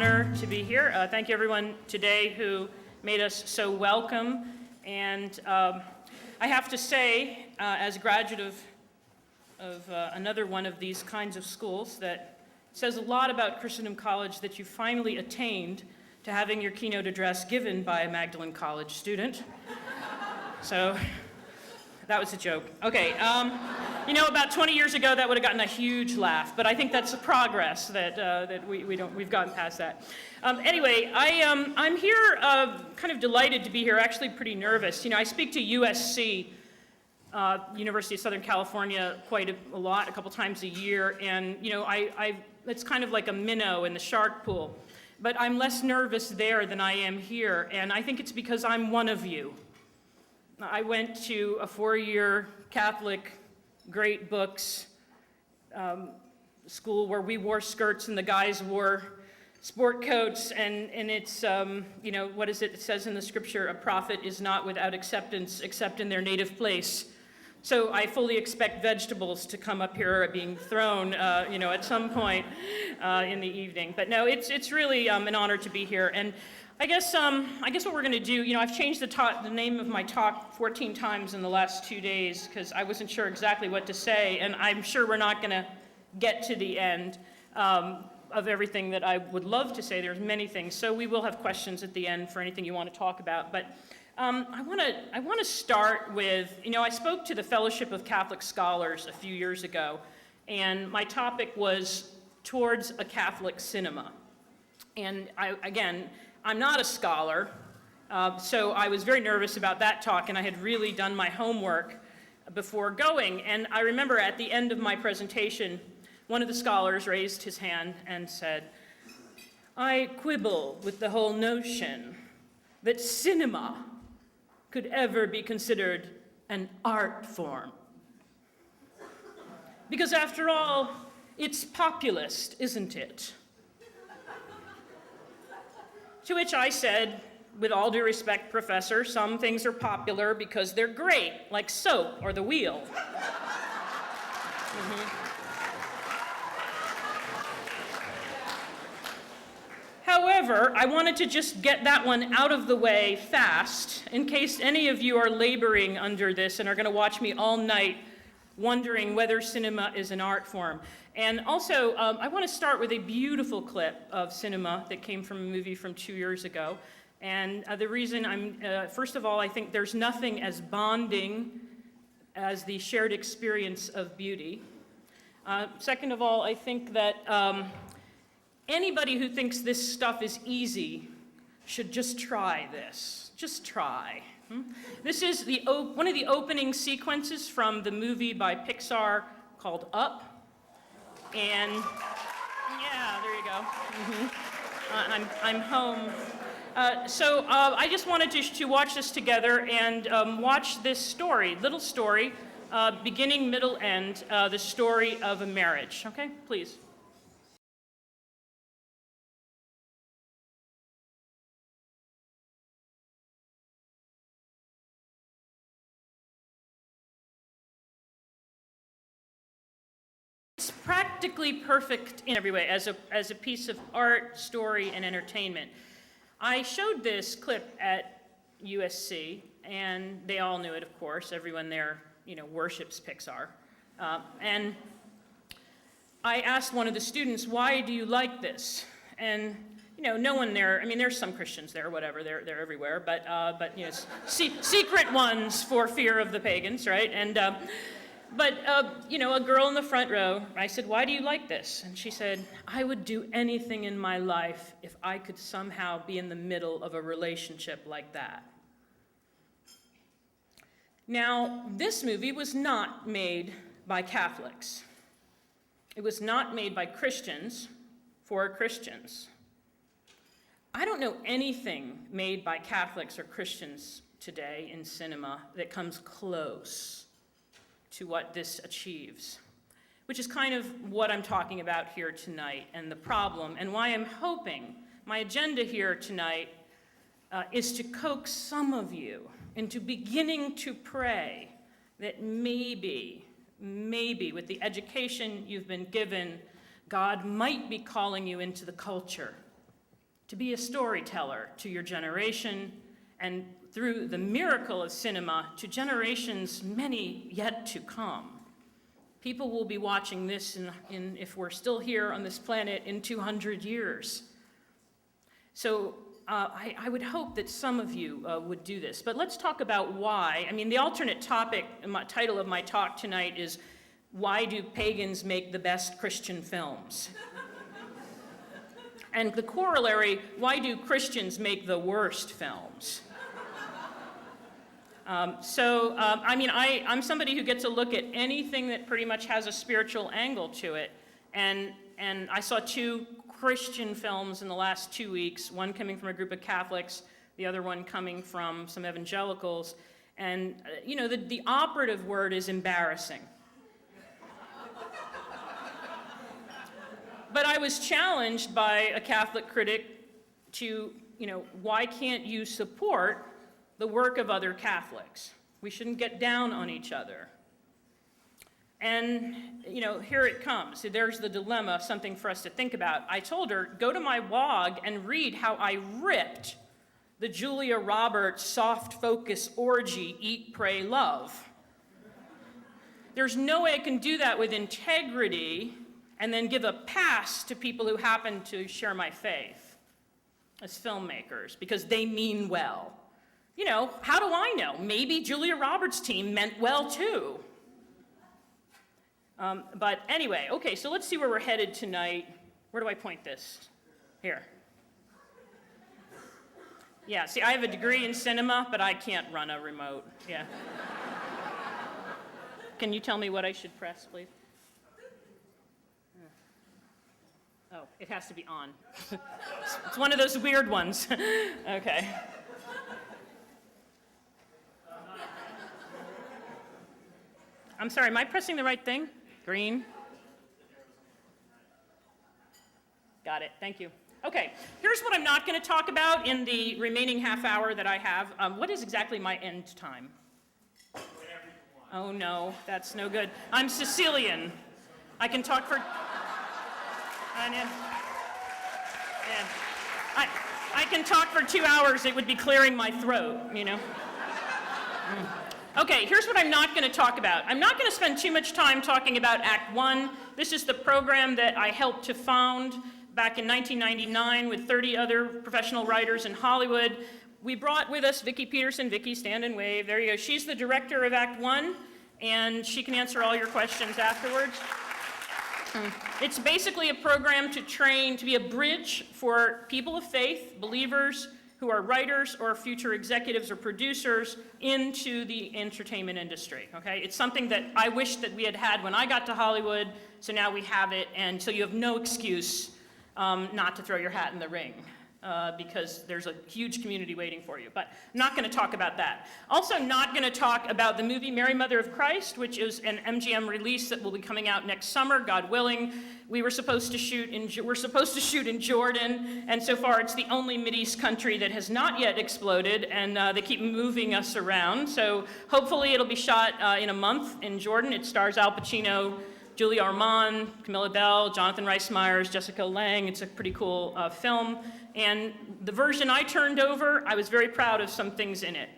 honor to be here. Thank you everyone today who made us so welcome. And I have to say, as a graduate of another one of these kinds of schools, that says a lot about Christendom College that you finally attained to having your keynote address given by a Magdalen College student. So that was a joke. Okay, about 20 years ago that would have gotten a huge laugh, but I think that's a progress that we've gotten past that. Anyway, I'm here, kind of delighted to be here, actually pretty nervous. I speak to USC, University of Southern California, quite a lot, a couple times a year, and it's kind of like a minnow in the shark pool. But I'm less nervous there than I am here, and I think it's because I'm one of you. I went to a 4-year Catholic, great books school where we wore skirts and the guys wore sport coats, and it's, what is it? It says in the scripture, a prophet is not without acceptance except in their native place. So I fully expect vegetables to come up here being thrown, at some point in the evening. But no, it's really an honor to be here. And I guess what we're going to do, I've changed the name of my talk 14 times in the last 2 days because I wasn't sure exactly what to say, and I'm sure we're not going to get to the end of everything that I would love to say. There's many things, so we will have questions at the end for anything you want to talk about. But I want to start with, I spoke to the Fellowship of Catholic Scholars a few years ago, and my topic was Towards a Catholic Cinema. And I'm not a scholar, so I was very nervous about that talk, and I had really done my homework before going. And I remember at the end of my presentation, one of the scholars raised his hand and said, "I quibble with the whole notion that cinema could ever be considered an art form. Because after all, it's populist, isn't it?" To which I said, with all due respect, Professor, some things are popular because they're great, like soap or the wheel. However, I wanted to just get that one out of the way fast, in case any of you are laboring under this and are going to watch me all night wondering whether cinema is an art form. And also, I want to start with a beautiful clip of cinema that came from a movie from 2 years ago. And the reason first of all, I think there's nothing as bonding as the shared experience of beauty. Second of all, I think that anybody who thinks this stuff is easy should just try this. Just try. This is one of the opening sequences from the movie by Pixar called Up. And yeah, there you go. I'm home. So I just wanted to watch this together and watch this story, little story, beginning, middle, end, the story of a marriage. Okay, please. It's practically perfect in every way as a piece of art, story, and entertainment. I showed this clip at USC, and they all knew it, of course. Everyone there, worships Pixar. And I asked one of the students, "Why do you like this?" And no one there. I mean, there's some Christians there, whatever. They're everywhere, but secret ones for fear of the pagans, right? And But a girl in the front row, I said, "Why do you like this?" And she said, "I would do anything in my life if I could somehow be in the middle of a relationship like that." Now, this movie was not made by Catholics. It was not made by Christians for Christians. I don't know anything made by Catholics or Christians today in cinema that comes close to what this achieves, which is kind of what I'm talking about here tonight and the problem, and why I'm hoping my agenda here tonight is to coax some of you into beginning to pray that maybe with the education you've been given, God might be calling you into the culture to be a storyteller to your generation, and through the miracle of cinema, to generations many yet to come. People will be watching this if we're still here on this planet in 200 years. So I would hope that some of you would do this. But let's talk about why. I mean, the alternate topic, title of my talk tonight is, why do pagans make the best Christian films? And the corollary, why do Christians make the worst films? I mean, I'm somebody who gets a look at anything that pretty much has a spiritual angle to it. And I saw 2 Christian films in the last 2 weeks, one coming from a group of Catholics, the other one coming from some evangelicals. And, you know, the operative word is embarrassing. But I was challenged by a Catholic critic to, you know, why can't you support the work of other Catholics? We shouldn't get down on each other. And, you know, here it comes. There's the dilemma, something for us to think about. I told her, go to my blog and read how I ripped the Julia Roberts soft focus orgy, eat, pray, love. There's no way I can do that with integrity and then give a pass to people who happen to share my faith as filmmakers, because they mean well. You know, how do I know? Maybe Julia Roberts' team meant well too. But anyway, okay, so let's see where we're headed tonight. Where do I point this? Here. Yeah, see, I have a degree in cinema, but I can't run a remote. Yeah. Can you tell me what I should press, please? Oh, it has to be on. It's one of those weird ones. Okay. I'm sorry, am I pressing the right thing? Green? Got it, thank you. Okay, here's what I'm not going to talk about in the remaining half hour that I have. What is exactly my end time? Oh no, that's no good. I'm Sicilian. I can talk for... I can talk for 2 hours. It would be clearing my throat, you know. Okay, here's what I'm not going to talk about. I'm not going to spend too much time talking about Act 1. This is the program that I helped to found back in 1999 with 30 other professional writers in Hollywood. We brought with us Vicki Peterson. Vicki, stand and wave. There you go. She's the director of Act 1, and she can answer all your questions afterwards. It's basically a program to train, to be a bridge for people of faith, believers who are writers or future executives or producers into the entertainment industry, okay? It's something that I wish that we had had when I got to Hollywood, so now we have it, and so you have no excuse not to throw your hat in the ring. Because there's a huge community waiting for you. But I'm not going to talk about that. Also not going to talk about the movie Mary Mother of Christ, which is an MGM release that will be coming out next summer, God willing. We're supposed to shoot in Jordan, and so far it's the only Mideast country that has not yet exploded, and they keep moving us around. So hopefully it'll be shot in a month in Jordan. It stars Al Pacino, Julia Ormond, Camilla Bell, Jonathan Rhys Meyers, Jessica Lange. It's a pretty cool film. And the version I turned over, I was very proud of some things in it.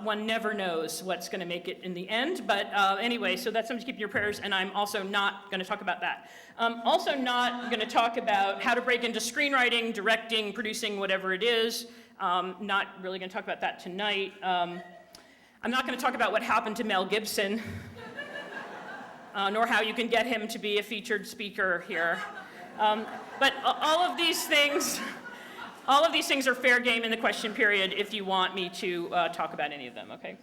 One never knows what's going to make it in the end, but anyway, so that's something to keep in your prayers, and I'm also not going to talk about that. Also not going to talk about how to break into screenwriting, directing, producing, whatever it is. Not really going to talk about that tonight. I'm not going to talk about what happened to Mel Gibson, nor how you can get him to be a featured speaker here. But all of these things are fair game in the question period if you want me to talk about any of them, okay?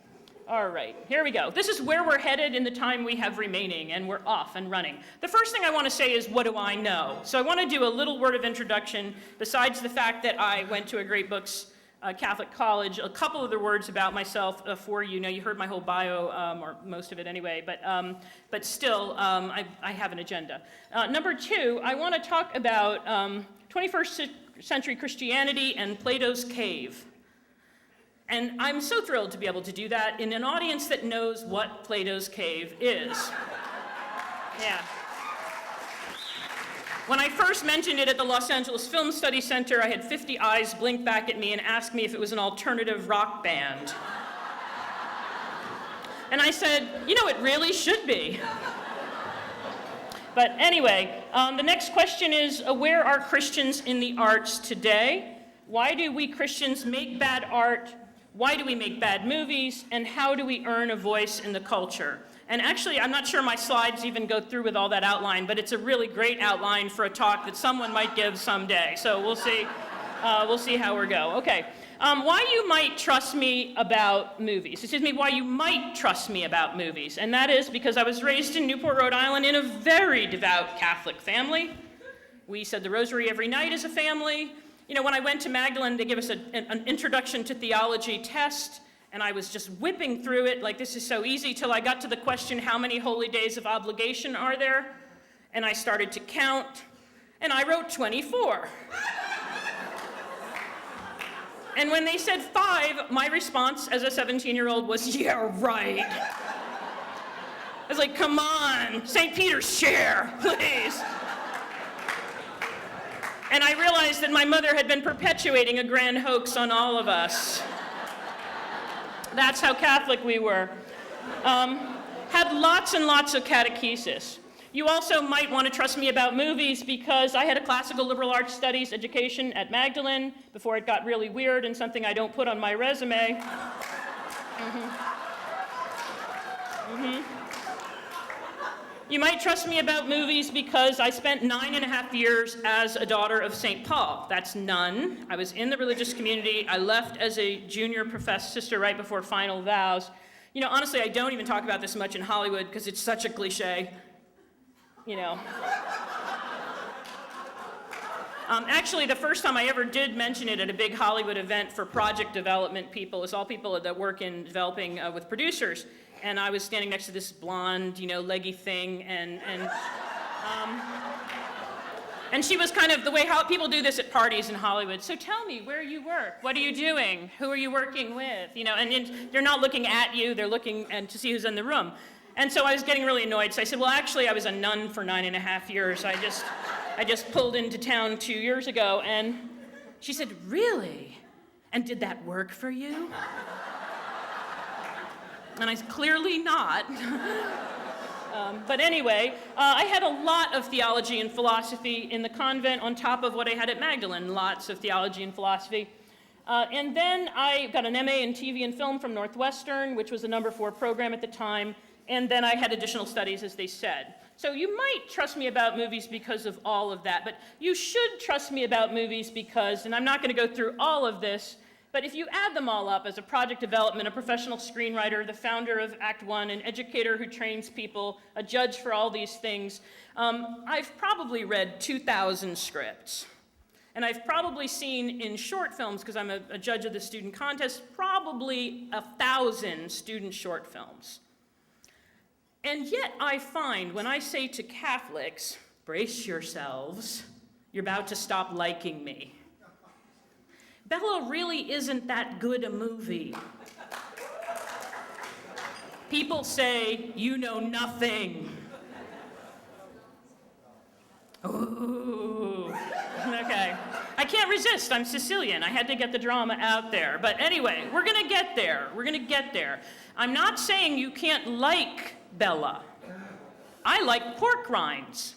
All right, here we go. This is where we're headed in the time we have remaining, and we're off and running. The first thing I want to say is, what do I know? So I want to do a little word of introduction, besides the fact that I went to a Great Books Catholic College, a couple other words about myself for you. Now, you heard my whole bio, or most of it anyway, but still, I have an agenda. Number two, I want to talk about 21st century Christianity and Plato's cave. And I'm so thrilled to be able to do that in an audience that knows what Plato's cave is. Yeah. When I first mentioned it at the Los Angeles Film Study Center, I had 50 eyes blink back at me and ask me if it was an alternative rock band. And I said, you know, it really should be. But anyway, the next question is, where are Christians in the arts today? Why do we Christians make bad art? Why do we make bad movies? And how do we earn a voice in the culture? And actually, I'm not sure my slides even go through with all that outline, but it's a really great outline for a talk that someone might give someday. So we'll see how we go. Okay. Why you might trust me about movies. Excuse me, why you might trust me about movies. And that is because I was raised in Newport, Rhode Island in a very devout Catholic family. We said the rosary every night as a family. You know, when I went to Magdalen, they gave us an introduction to theology test, and I was just whipping through it like this is so easy till I got to the question, how many holy days of obligation are there? And I started to count, and I wrote 24. And when they said 5, my response as a 17-year-old was, yeah, right. I was like, come on, St. Peter's chair, please. And I realized that my mother had been perpetuating a grand hoax on all of us. That's how Catholic we were. Had lots and lots of catechesis. You also might want to trust me about movies because I had a classical liberal arts studies education at Magdalen before it got really weird and something I don't put on my resume. You might trust me about movies because I spent 9.5 years as a daughter of St. Paul. That's nun. I was in the religious community. I left as a junior sister right before final vows. You know, honestly, I don't even talk about this much in Hollywood because it's such a cliche. You know. Actually, the first time I ever did mention it at a big Hollywood event for project development people is all people that work in developing with producers. And I was standing next to this blonde, you know, leggy thing, and she was kind of the way how people do this at parties in Hollywood. So tell me where you work. What are you doing? Who are you working with? You know, and they're not looking at you. They're looking to see who's in the room. And so I was getting really annoyed. So I said, well, actually, I was a nun for 9.5 years. I just pulled into town 2 years ago. And she said, really? And did that work for you? And I said, clearly not. But anyway, I had a lot of theology and philosophy in the convent on top of what I had at Magdalen, lots of theology and philosophy. And then I got an MA in TV and film from Northwestern, which was the number 4 program at the time. And then I had additional studies, as they said. So you might trust me about movies because of all of that, but you should trust me about movies because, and I'm not going to go through all of this, but if you add them all up as a project development, a professional screenwriter, the founder of Act One, an educator who trains people, a judge for all these things, I've probably read 2,000 scripts. And I've probably seen in short films, because I'm a judge of the student contest, probably 1,000 student short films. And yet I find when I say to Catholics, brace yourselves, you're about to stop liking me. Bella really isn't that good a movie. People say, you know nothing. Ooh, okay. I can't resist, I'm Sicilian. I had to get the drama out there. But anyway, we're gonna get there. We're gonna get there. I'm not saying you can't like Bella. I like pork rinds.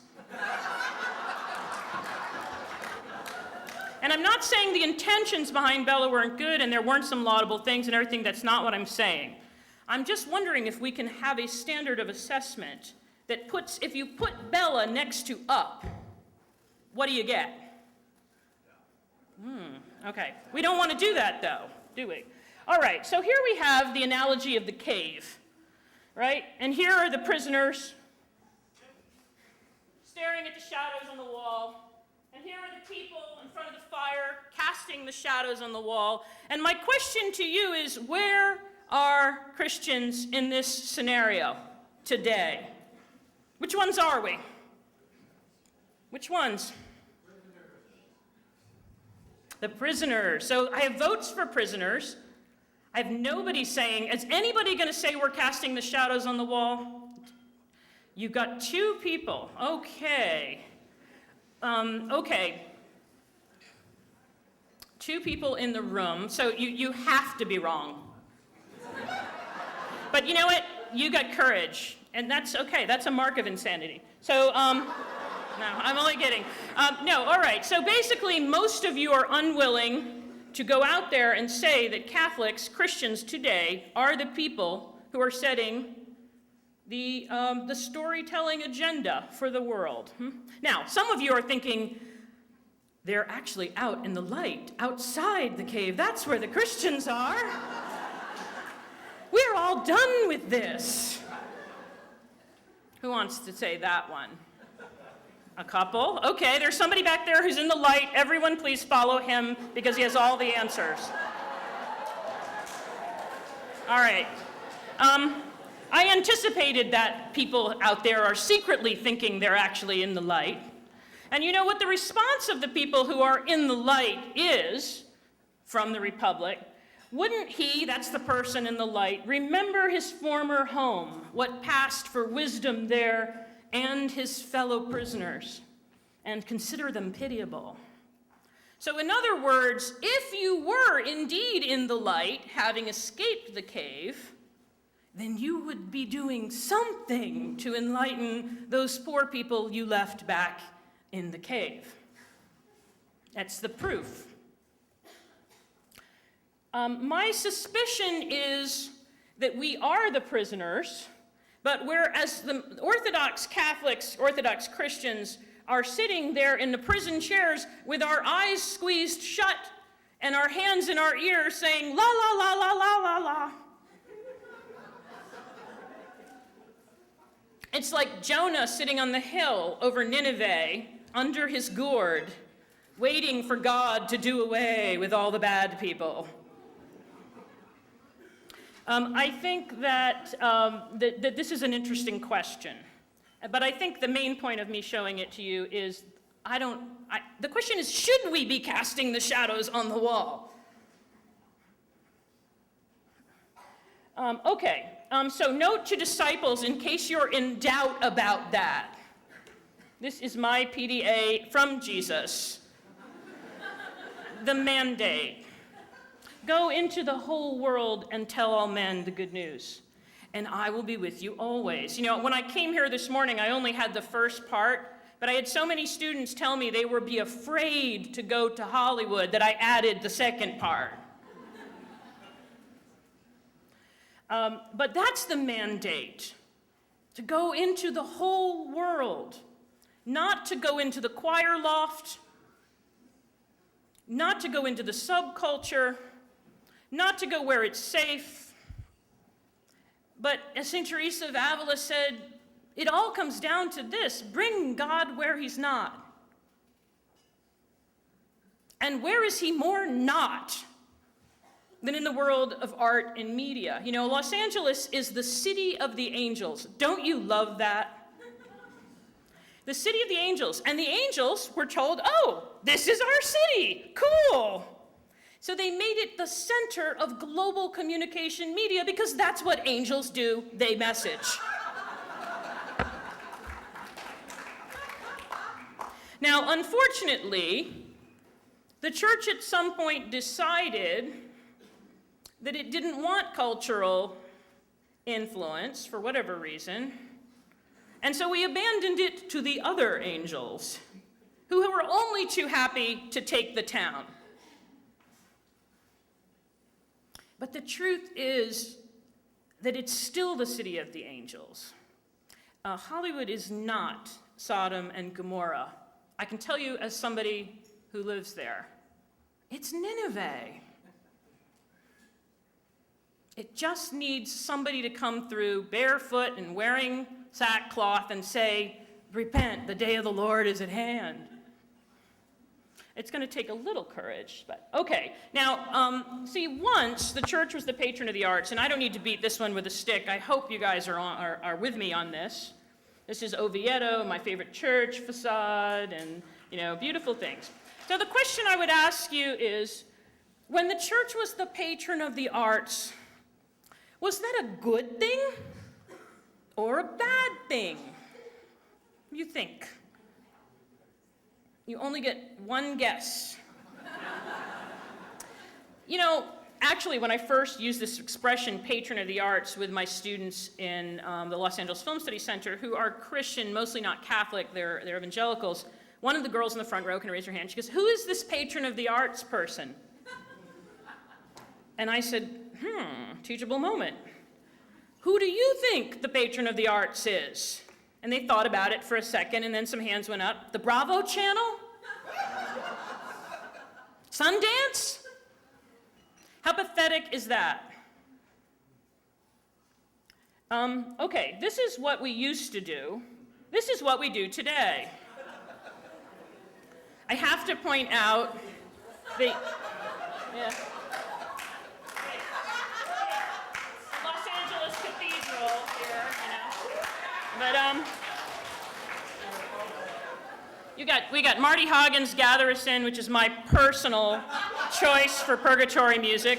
And I'm not saying the intentions behind Bella weren't good and there weren't some laudable things and everything. That's not what I'm saying. I'm just wondering if we can have a standard of assessment that puts, if you put Bella next to Up, what do you get? Okay. We don't want to do that, though, do we? All right, so here we have the analogy of the cave, right? And here are the prisoners staring at the shadows on the wall. And here are the people in front of the fire casting the shadows on the wall. And my question to you is, where are Christians in this scenario today? Which ones are we? Which ones? The prisoners. So I have votes for prisoners. I have nobody saying, is anybody going to say we're casting the shadows on the wall? You've got 2 people. Okay. Okay. Two people in the room, so you have to be wrong. But you know what? You got courage, and that's okay. That's a mark of insanity. So, no, I'm only kidding. No, all right. So basically, most of you are unwilling to go out there and say that Catholics, Christians today, are the people who are setting the storytelling agenda for the world. Now, some of you are thinking, they're actually out in the light, outside the cave. That's where the Christians are. We're all done with this. Who wants to say that one? A couple? Okay, there's somebody back there who's in the light. Everyone please follow him because he has all the answers. All right. I anticipated that people out there are secretly thinking they're actually in the light. And you know what the response of the people who are in the light is from the Republic? Wouldn't he, that's the person in the light, remember his former home, what passed for wisdom there, and his fellow prisoners, and consider them pitiable? So in other words, if you were indeed in the light, having escaped the cave, then you would be doing something to enlighten those poor people you left back in the cave. That's the proof. My suspicion is that we are the prisoners, but whereas the Orthodox Catholics, Orthodox Christians are sitting there in the prison chairs with our eyes squeezed shut and our hands in our ears saying, la, la, la, la, la, la, la. It's like Jonah sitting on the hill over Nineveh under his gourd, waiting for God to do away with all the bad people. I think that this is an interesting question, but I think the main point of me showing it to you is the question is, should we be casting the shadows on the wall? So note to disciples in case you're in doubt about that. This is my PDA from Jesus. The mandate. Go into the whole world and tell all men the good news, and I will be with you always. You know, when I came here this morning, I only had the first part, but I had so many students tell me they would be afraid to go to Hollywood that I added the second part. But that's the mandate, to go into the whole world, not to go into the choir loft, not to go into the subculture, not to go where it's safe. But as St. Teresa of Avila said, it all comes down to this: bring God where he's not. And where is he more not than in the world of art and media? You know, Los Angeles is the city of the angels. Don't you love that? The city of the angels. And the angels were told, oh, this is our city. Cool. So they made it the center of global communication media because that's what angels do. They message. Now, unfortunately, the church at some point decided that it didn't want cultural influence for whatever reason. And so we abandoned it to the other angels, who were only too happy to take the town. But the truth is that it's still the city of the angels. Hollywood is not Sodom and Gomorrah. I can tell you as somebody who lives there, it's Nineveh. It just needs somebody to come through barefoot and wearing sackcloth and say, repent, the day of the Lord is at hand. It's going to take a little courage, but okay. Now, see, once the church was the patron of the arts, and I don't need to beat this one with a stick. I hope you guys are with me on this. This is Oviedo, my favorite church facade, and, you know, beautiful things. So the question I would ask you is, when the church was the patron of the arts, was that a good thing or a bad thing? You think? You only get one guess. Actually, when I first used this expression, patron of the arts, with my students in the Los Angeles Film Study Center, who are Christian, mostly not Catholic, they're evangelicals, one of the girls in the front row can raise her hand. She goes, "Who is this patron of the arts person?" And I said, teachable moment. "Who do you think the patron of the arts is?" And they thought about it for a second, and then some hands went up. "The Bravo Channel? Sundance?" How pathetic is that? Okay, this is what we used to do. This is what we do today. I have to point out the... Yeah. Los Angeles Cathedral here, But, we got Marty Hagen's Gather Us In, which is my personal choice for purgatory music.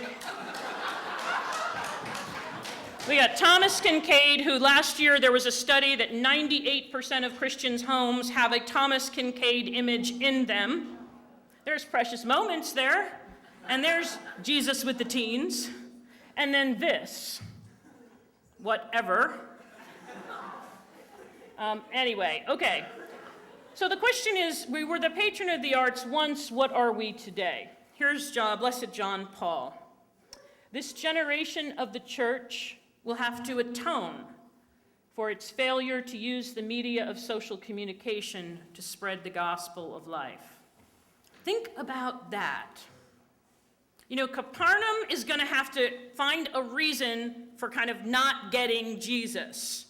We got Thomas Kinkade, who last year there was a study that 98% of Christians' homes have a Thomas Kinkade image in them. There's Precious Moments there, and there's Jesus with the Teens, and then this, whatever. Anyway, okay. So the question is, we were the patron of the arts once, what are we today? Here's Blessed John Paul. This generation of the church will have to atone for its failure to use the media of social communication to spread the gospel of life. Think about that. Capernaum is going to have to find a reason for kind of not getting Jesus.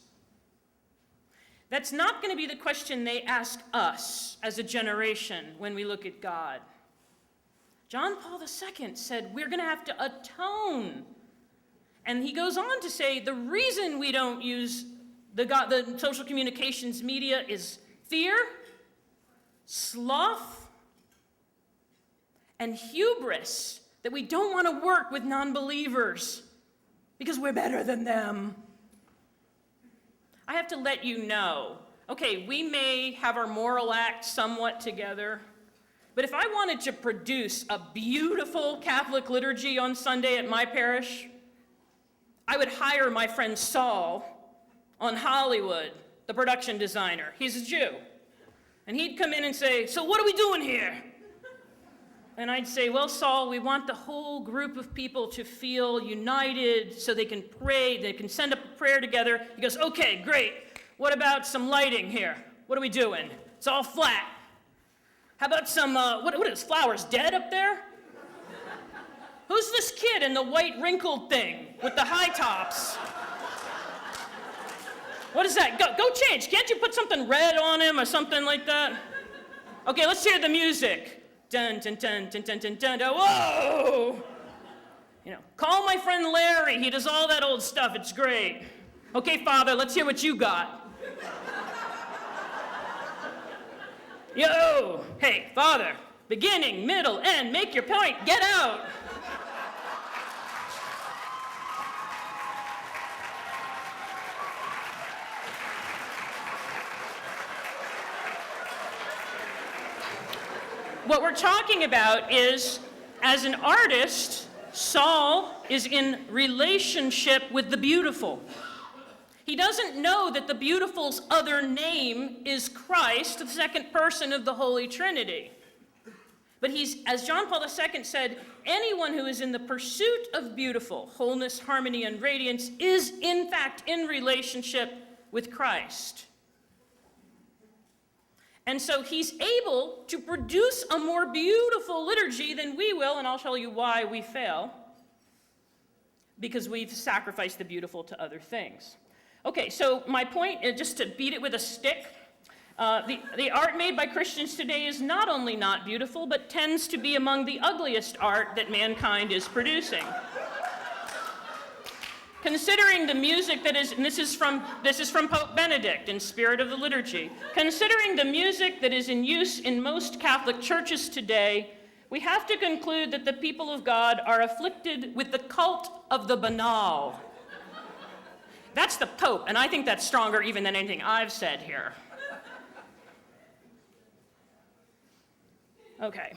That's not going to be the question they ask us as a generation when we look at God. John Paul II said we're going to have to atone. And he goes on to say the reason we don't use the social communications media is fear, sloth, and hubris, that we don't want to work with non-believers because we're better than them. I have to let you know, okay, we may have our moral act somewhat together, but if I wanted to produce a beautiful Catholic liturgy on Sunday at my parish, I would hire my friend Saul on Hollywood, the production designer. He's a Jew. And he'd come in and say, "So what are we doing here?" And I'd say, "Well, Saul, we want the whole group of people to feel united so they can pray, they can send up a prayer together." He goes, "Okay, great. What about some lighting here? What are we doing? It's all flat. How about some, what is Flowers dead up there? Who's this kid in the white wrinkled thing with the high tops? What is that? Go change. Can't you put something red on him or something like that? Okay, let's hear the music. Dun, dun, dun, dun, dun, dun, dun, dun. Whoa! Call my friend Larry. He does all that old stuff. It's great. Okay, Father, let's hear what you got. Yo! Hey, Father, beginning, middle, end, make your point, get out! What we're talking about is, as an artist, Saul is in relationship with the beautiful. He doesn't know that the beautiful's other name is Christ, the second person of the Holy Trinity. But he's, as John Paul II said, anyone who is in the pursuit of beautiful, wholeness, harmony, and radiance is, in fact, in relationship with Christ. And so he's able to produce a more beautiful liturgy than we will, and I'll show you why we fail, because we've sacrificed the beautiful to other things. Okay, so my point is just to beat it with a stick. The art made by Christians today is not only not beautiful, but tends to be among the ugliest art that mankind is producing. Considering the music that is, and this is from Pope Benedict in Spirit of the Liturgy, considering the music that is in use in most Catholic churches today, we have to conclude that the people of God are afflicted with the cult of the banal. That's the Pope, and I think that's stronger even than anything I've said here. Okay.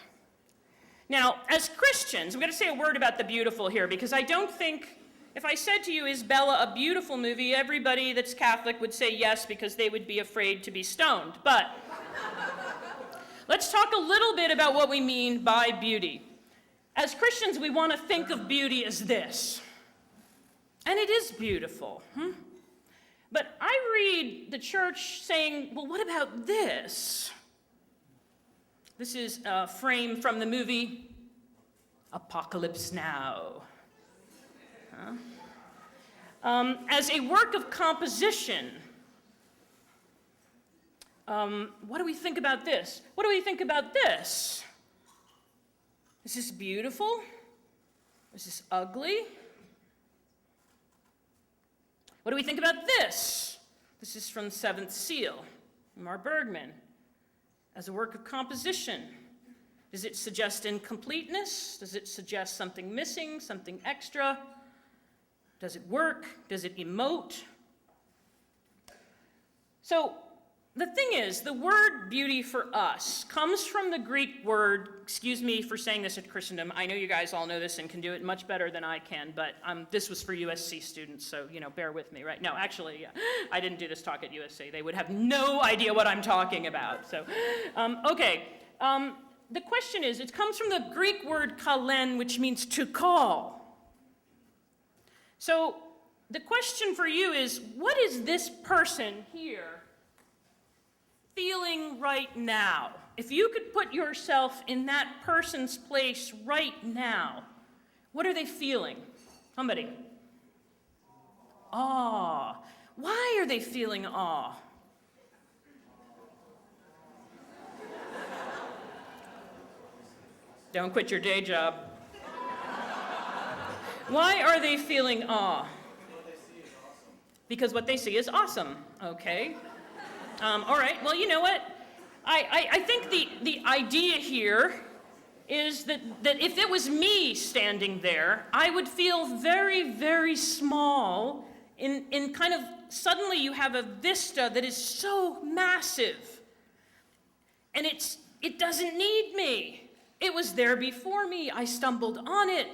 Now, as Christians, I'm going to say a word about the beautiful here, because I don't think, if I said to you, is Bella a beautiful movie, everybody that's Catholic would say yes, because they would be afraid to be stoned. But let's talk a little bit about what we mean by beauty. As Christians, we want to think of beauty as this. And it is beautiful. But I read the church saying, well, what about this? This is a frame from the movie Apocalypse Now. As a work of composition, what do we think about this? What do we think about this? Is this beautiful? Is this ugly? What do we think about this? This is from Seventh Seal, Mar Bergman. As a work of composition, does it suggest incompleteness? Does it suggest something missing, something extra? Does it work? Does it emote? So the thing is, the word beauty for us comes from the Greek word, excuse me for saying this at Christendom, I know you guys all know this and can do it much better than I can, but this was for USC students, so, bear with me, right? No, actually, I didn't do this talk at USC. They would have no idea what I'm talking about. So, okay. The question is, it comes from the Greek word kalen, which means to call. So the question for you is, what is this person here feeling right now? If you could put yourself in that person's place right now, what are they feeling? Somebody. Awe. Why are they feeling awe? Don't quit your day job. Why are they feeling awe? Because what they see is awesome. Okay. All right, well, you know what? I think the idea here is that if it was me standing there, I would feel very, very small in kind of, suddenly you have a vista that is so massive. And it doesn't need me. It was there before me. I stumbled on it,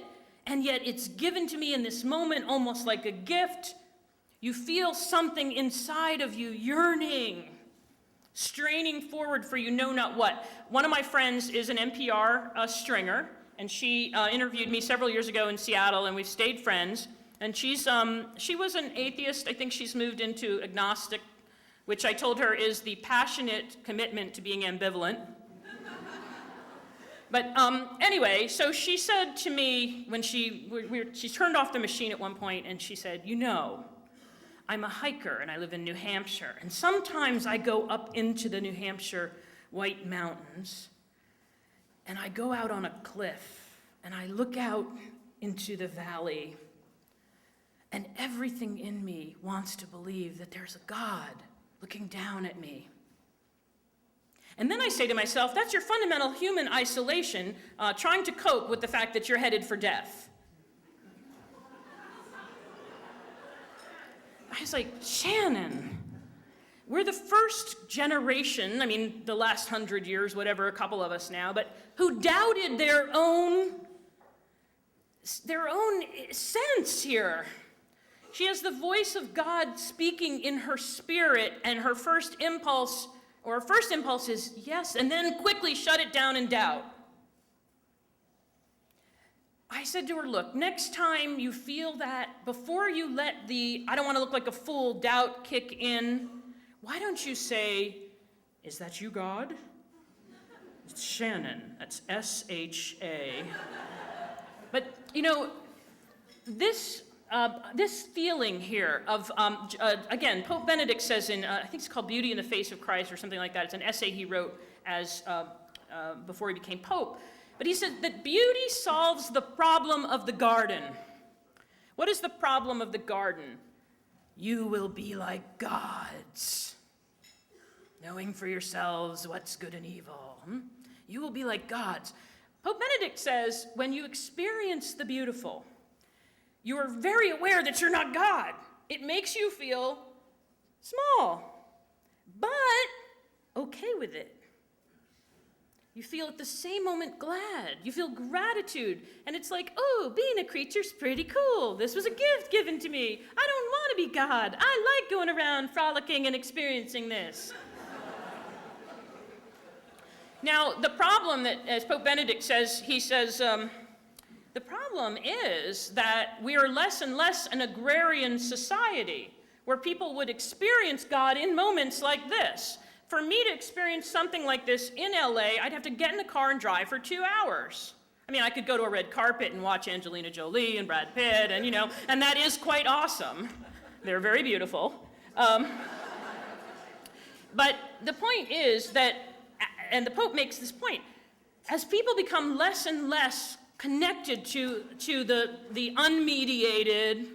and yet it's given to me in this moment almost like a gift. You feel something inside of you yearning, straining forward for you know not what. One of my friends is an NPR stringer, and she interviewed me several years ago in Seattle, and we've stayed friends. And she was an atheist. I think she's moved into agnostic, which I told her is the passionate commitment to being ambivalent. But anyway, so she said to me when she turned off the machine at one point, and she said, I'm a hiker and I live in New Hampshire, and sometimes I go up into the New Hampshire White Mountains, and I go out on a cliff, and I look out into the valley, and everything in me wants to believe that there's a God looking down at me. And then I say to myself, that's your fundamental human isolation, trying to cope with the fact that you're headed for death. I was like, Shannon, we're the first generation, the last 100 years, whatever, a couple of us now, but who doubted their own sense here. She has the voice of God speaking in her spirit, and her first impulse is yes, and then quickly shut it down in doubt. I said to her, look, next time you feel that, before you let the I don't want to look like a fool doubt kick in, why don't you say, is that you, God? It's Shannon. That's S-H-A. But, this feeling here of, again, Pope Benedict says in, I think it's called Beauty in the Face of Christ or something like that. It's an essay he wrote before he became Pope. But he said that beauty solves the problem of the garden. What is the problem of the garden? You will be like gods, knowing for yourselves what's good and evil. You will be like gods. Pope Benedict says, when you experience the beautiful, you are very aware that you're not God. It makes you feel small, but okay with it. You feel at the same moment glad. You feel gratitude. And it's like, oh, being a creature's pretty cool. This was a gift given to me. I don't want to be God. I like going around frolicking and experiencing this. Now, the problem that, as Pope Benedict says, he says, the problem is that we are less and less an agrarian society where people would experience God in moments like this. For me to experience something like this in LA, I'd have to get in the car and drive for 2 hours. I mean, I could go to a red carpet and watch Angelina Jolie and Brad Pitt, and and that is quite awesome. They're very beautiful. But the point is that, and the Pope makes this point, as people become less and less connected to the unmediated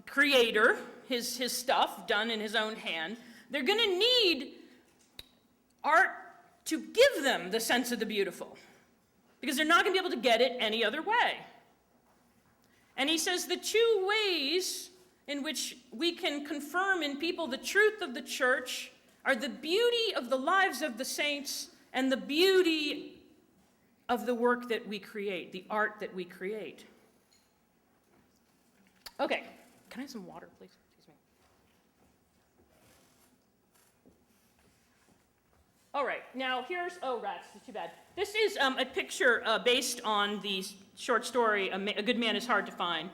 creator, his stuff done in his own hand, they're going to need art to give them the sense of the beautiful, because they're not going to be able to get it any other way. And he says the two ways in which we can confirm in people the truth of the church are the beauty of the lives of the saints and the beauty of the work that we create, the art that we create. Okay, can I have some water, please? All right, now here's, oh rats, too bad. This is a picture based on the short story, A Good Man is Hard to Find.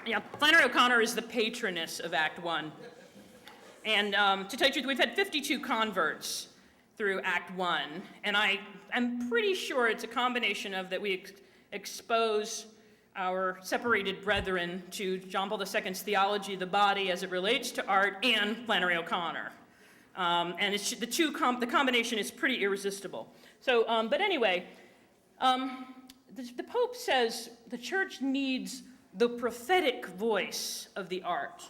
Yeah, Flannery O'Connor is the patroness of Act 1. And to tell you the truth, we've had 52 converts through Act 1, and I'm pretty sure it's a combination of that we expose our separated brethren to John Paul II's theology of the body as it relates to art and Flannery O'Connor. And it's the combination is pretty irresistible. So, but anyway, the Pope says the church needs the prophetic voice of the art.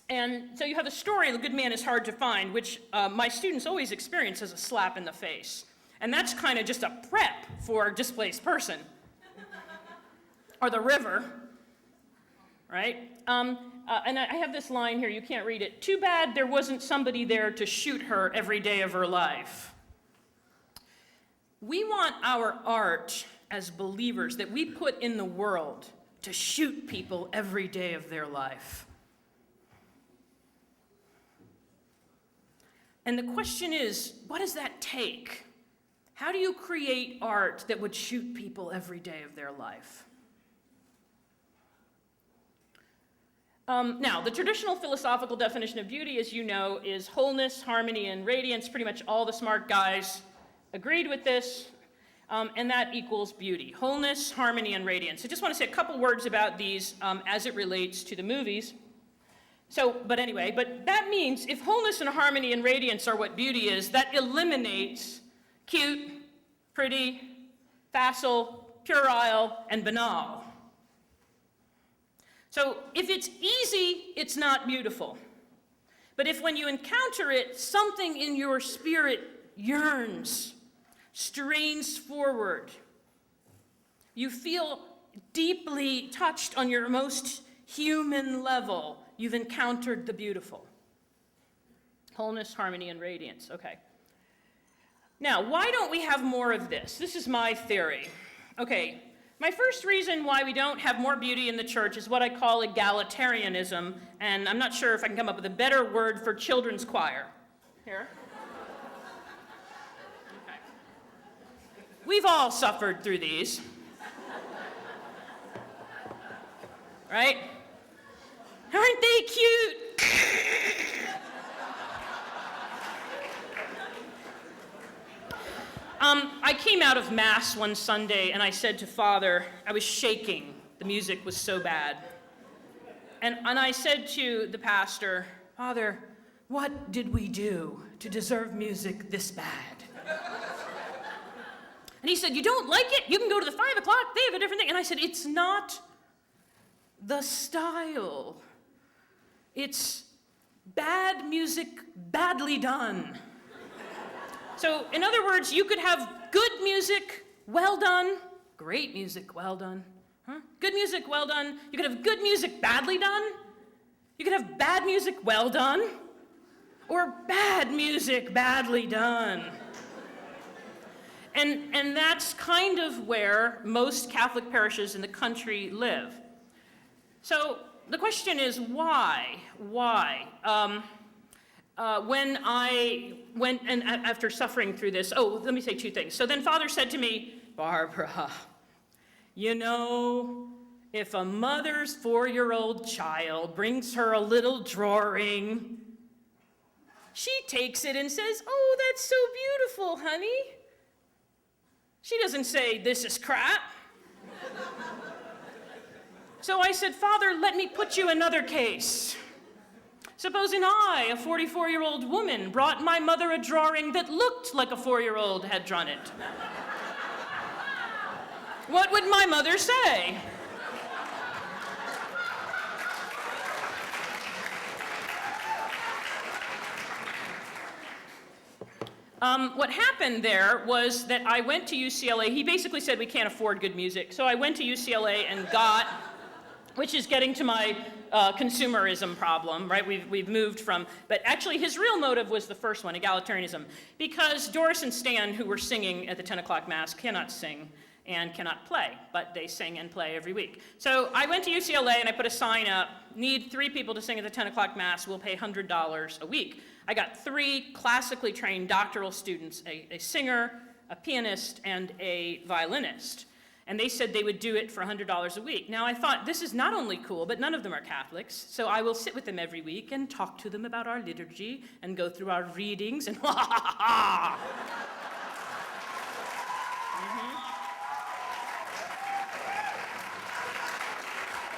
And so you have a story, The Good Man is Hard to Find, which my students always experience as a slap in the face. And that's kind of just a prep for Displaced Person. Or The River, right? And I have this line here, you can't read it. Too bad there wasn't somebody there to shoot her every day of her life. We want our art as believers that we put in the world to shoot people every day of their life. And the question is, what does that take? How do you create art that would shoot people every day of their life? Now, the traditional philosophical definition of beauty, as you know, is wholeness, harmony, and radiance. Pretty much all the smart guys agreed with this, and that equals beauty. Wholeness, harmony, and radiance. I just want to say a couple words about these as it relates to the movies. But that means if wholeness and harmony and radiance are what beauty is, that eliminates cute, pretty, facile, puerile, and banal. So if it's easy, it's not beautiful. But if when you encounter it, something in your spirit yearns, strains forward, you feel deeply touched on your most human level, you've encountered the beautiful. Wholeness, harmony, and radiance. Okay. Now, why don't we have more of this? This is my theory. Okay. My first reason why we don't have more beauty in the church is what I call egalitarianism, and I'm not sure if I can come up with a better word for children's choir. Here. Okay. We've all suffered through these. Right? Aren't they cute? I came out of Mass one Sunday and I said to Father, I was shaking. The music was so bad. And I said to the pastor, Father, what did we do to deserve music this bad? And he said, you don't like it? You can go to the 5 o'clock, they have a different thing. And I said, it's not the style. It's bad music badly done. So, in other words, you could have good music, well done, great music, well done. Huh? Good music, well done. You could have good music badly done. You could have bad music, well done. or bad music badly done. And that's kind of where most Catholic parishes in the country live. So the question is, why? Why? When I went, and after suffering through this, let me say two things. So then Father said to me, Barbara, you know, if a mother's 4-year-old child brings her a little drawing, she takes it and says, oh, that's so beautiful, honey. She doesn't say, this is crap. So I said, Father, let me put you another case. Supposing I, a 44-year-old woman, brought my mother a drawing that looked like a 4-year-old had drawn it. What would my mother say? What happened there was that I went to UCLA. He basically said we can't afford good music. So I went to UCLA and got, which is getting to my consumerism problem, right? We've moved from, but actually his real motive was the first one, egalitarianism, because Doris and Stan, who were singing at the 10 o'clock Mass, cannot sing and cannot play, but they sing and play every week. So I went to UCLA and I put a sign up, need 3 people to sing at the 10 o'clock Mass, we'll pay $100 a week. I got 3 classically trained doctoral students, a singer, a pianist, and a violinist. And they said they would do it for $100 a week. Now I thought, this is not only cool, but none of them are Catholics, so I will sit with them every week and talk to them about our liturgy and go through our readings and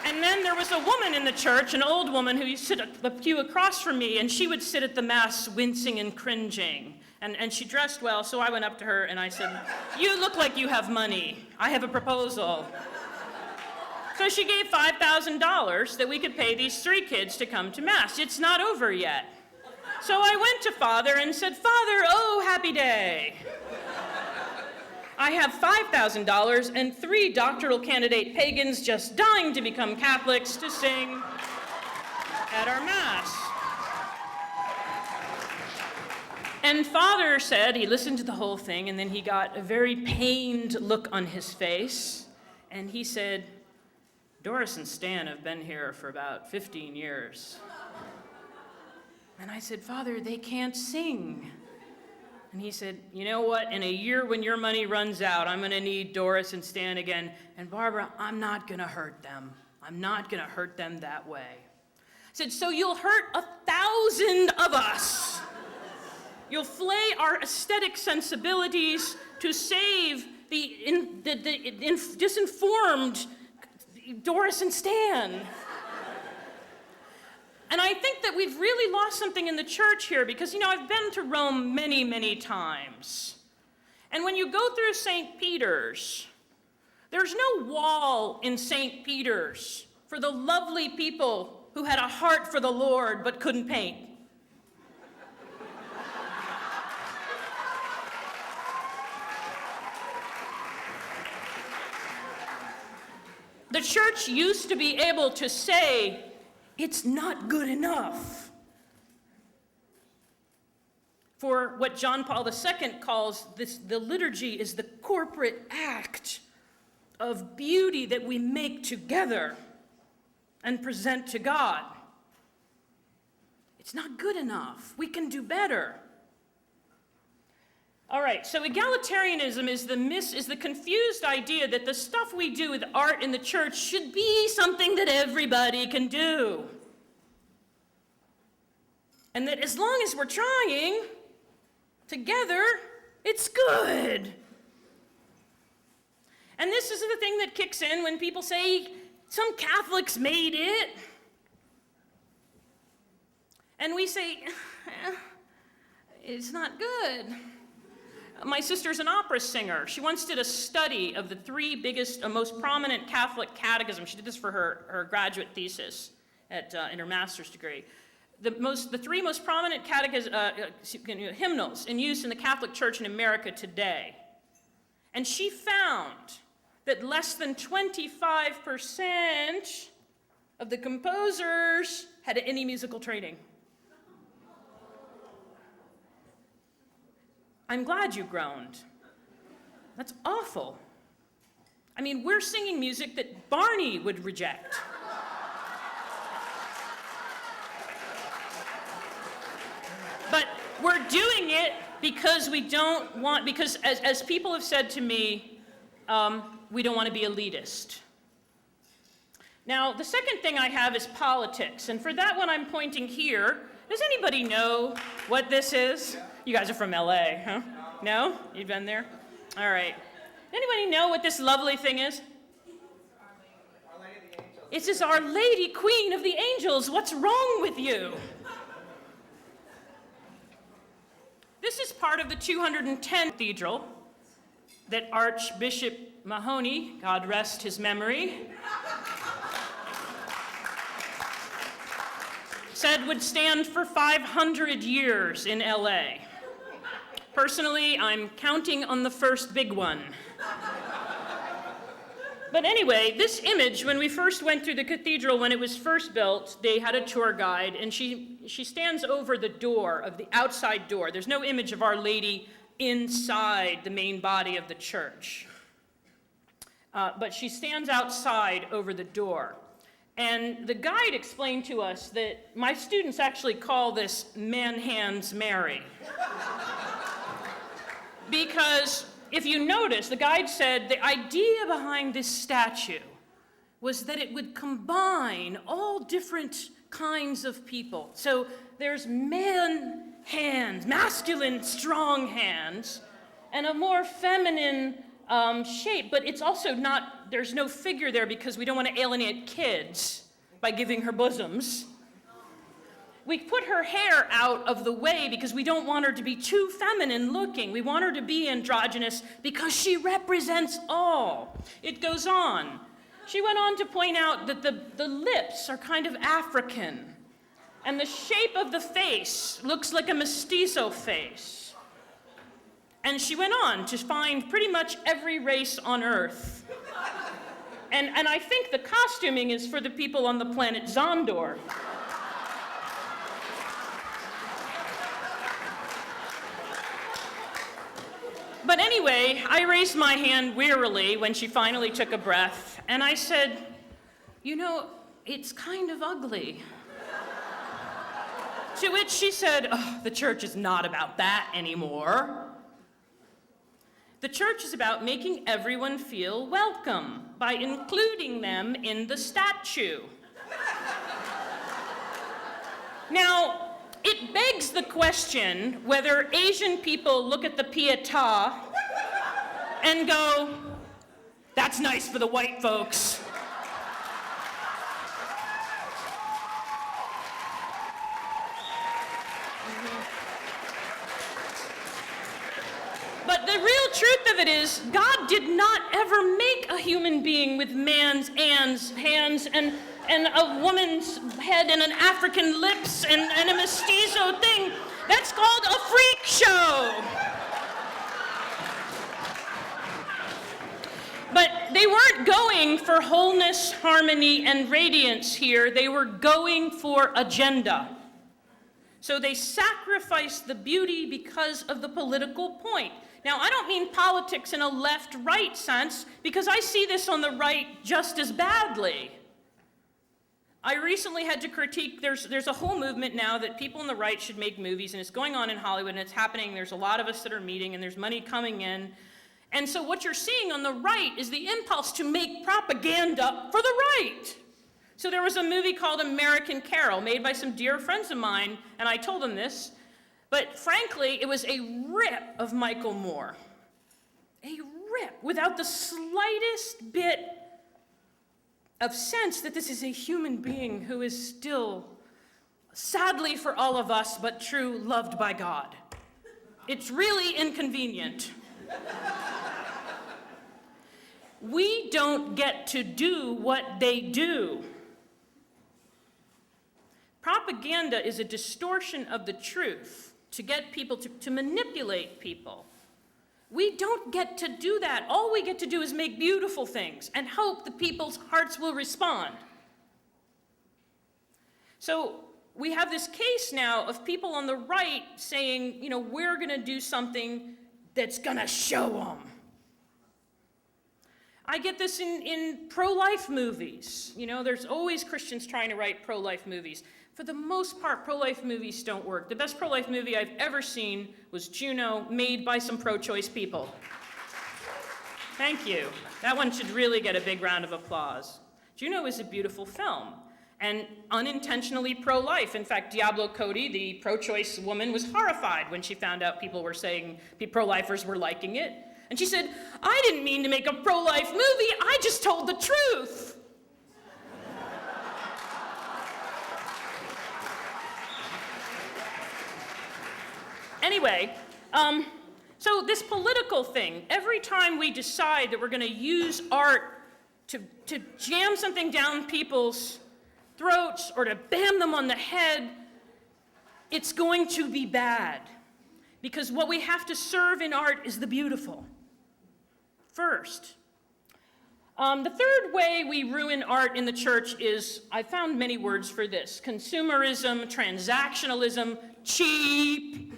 And then there was a woman in the church, an old woman, who used to sit at the pew across from me, and she would sit at the Mass wincing and cringing. And she dressed well, so I went up to her and I said, you look like you have money. I have a proposal. So she gave $5,000 that we could pay these 3 kids to come to Mass. It's not over yet. So I went to Father and said, Father, oh, happy day. I have $5,000 and 3 doctoral candidate pagans just dying to become Catholics to sing at our Mass. And Father said, he listened to the whole thing, and then he got a very pained look on his face, and he said, Doris and Stan have been here for about 15 years. And I said, Father, they can't sing. And he said, you know what, in a year when your money runs out, I'm gonna need Doris and Stan again, and Barbara, I'm not gonna hurt them. I'm not gonna hurt them that way. I said, so you'll hurt 1,000 of us. You'll flay our aesthetic sensibilities to save the disinformed Doris and Stan. And I think that we've really lost something in the church here because, you know, I've been to Rome many, many times. And when you go through St. Peter's, there's no wall in St. Peter's for the lovely people who had a heart for the Lord but couldn't paint. The church used to be able to say, it's not good enough. For what John Paul II calls this, the liturgy is the corporate act of beauty that we make together and present to God. It's not good enough. We can do better. All right, so egalitarianism is the confused idea that the stuff we do with art in the church should be something that everybody can do. And that as long as we're trying together, it's good. And this is the thing that kicks in when people say, some Catholics made it. And we say, it's not good. My sister's an opera singer. She once did a study of the 3 biggest, most prominent Catholic catechisms. She did this for her graduate thesis in her master's degree. The 3 most prominent hymnals in use in the Catholic Church in America today. And she found that less than 25% of the composers had any musical training. I'm glad you groaned. That's awful. I mean, we're singing music that Barney would reject. But we're doing it because we don't want, because as people have said to me, we don't want to be elitist. Now, the second thing I have is politics, and for that one I'm pointing here. Does anybody know what this is? You guys are from LA, huh? No? You've been there? All right. Anybody know what this lovely thing is? It is Our Lady, Queen of the Angels. What's wrong with you? This is part of the 210th cathedral that Archbishop Mahoney, God rest his memory, said would stand for 500 years in LA. Personally, I'm counting on the first big one. But anyway, this image, when we first went through the cathedral, when it was first built, they had a tour guide, and she stands over the door, of the outside door. There's no image of Our Lady inside the main body of the church. But she stands outside over the door. And the guide explained to us that my students actually call this Man Hands Mary. Because if you notice, the guide said the idea behind this statue was that it would combine all different kinds of people. So there's man hands, masculine, strong hands, and a more feminine shape, but it's also not, there's no figure there because we don't want to alienate kids by giving her bosoms. We put her hair out of the way because we don't want her to be too feminine looking. We want her to be androgynous because she represents all. It goes on. She went on to point out that the lips are kind of African, and the shape of the face looks like a mestizo face. And she went on to find pretty much every race on Earth. And I think the costuming is for the people on the planet Zondor. But anyway, I raised my hand wearily when she finally took a breath, and I said, you know, it's kind of ugly. To which she said, oh, the church is not about that anymore. The church is about making everyone feel welcome by including them in the statue. Now, it begs the question whether Asian people look at the Pietà and go, that's nice for the white folks. But the real truth of it is, God did not ever make a human being with man's hands and a woman's head and an African lips and a mestizo thing. That's called a freak show. But they weren't going for wholeness, harmony, and radiance here. They were going for agenda. So they sacrificed the beauty because of the political point. Now, I don't mean politics in a left-right sense, because I see this on the right just as badly. I recently had to critique, there's a whole movement now that people on the right should make movies, and it's going on in Hollywood, and it's happening. There's a lot of us that are meeting, and there's money coming in. And so what you're seeing on the right is the impulse to make propaganda for the right. So there was a movie called American Carol, made by some dear friends of mine, and I told them this. But frankly, it was a rip of Michael Moore. A rip, without the slightest bit of sense that this is a human being who is still, sadly for all of us, but true, loved by God. It's really inconvenient. We don't get to do what they do. Propaganda is a distortion of the truth to get people to manipulate people. We don't get to do that. All we get to do is make beautiful things and hope that people's hearts will respond. So we have this case now of people on the right saying, we're going to do something that's going to show them. I get this in pro-life movies. There's always Christians trying to write pro-life movies. For the most part, pro-life movies don't work. The best pro-life movie I've ever seen was Juno, made by some pro-choice people. Thank you. That one should really get a big round of applause. Juno is a beautiful film and unintentionally pro-life. In fact, Diablo Cody, the pro-choice woman, was horrified when she found out people were saying pro-lifers were liking it. And she said, I didn't mean to make a pro-life movie, I just told the truth. Anyway, so this political thing, every time we decide that we're going to use art to jam something down people's throats or to bam them on the head, it's going to be bad. Because what we have to serve in art is the beautiful first. The third way we ruin art in the church is, I found many words for this: consumerism, transactionalism, cheap.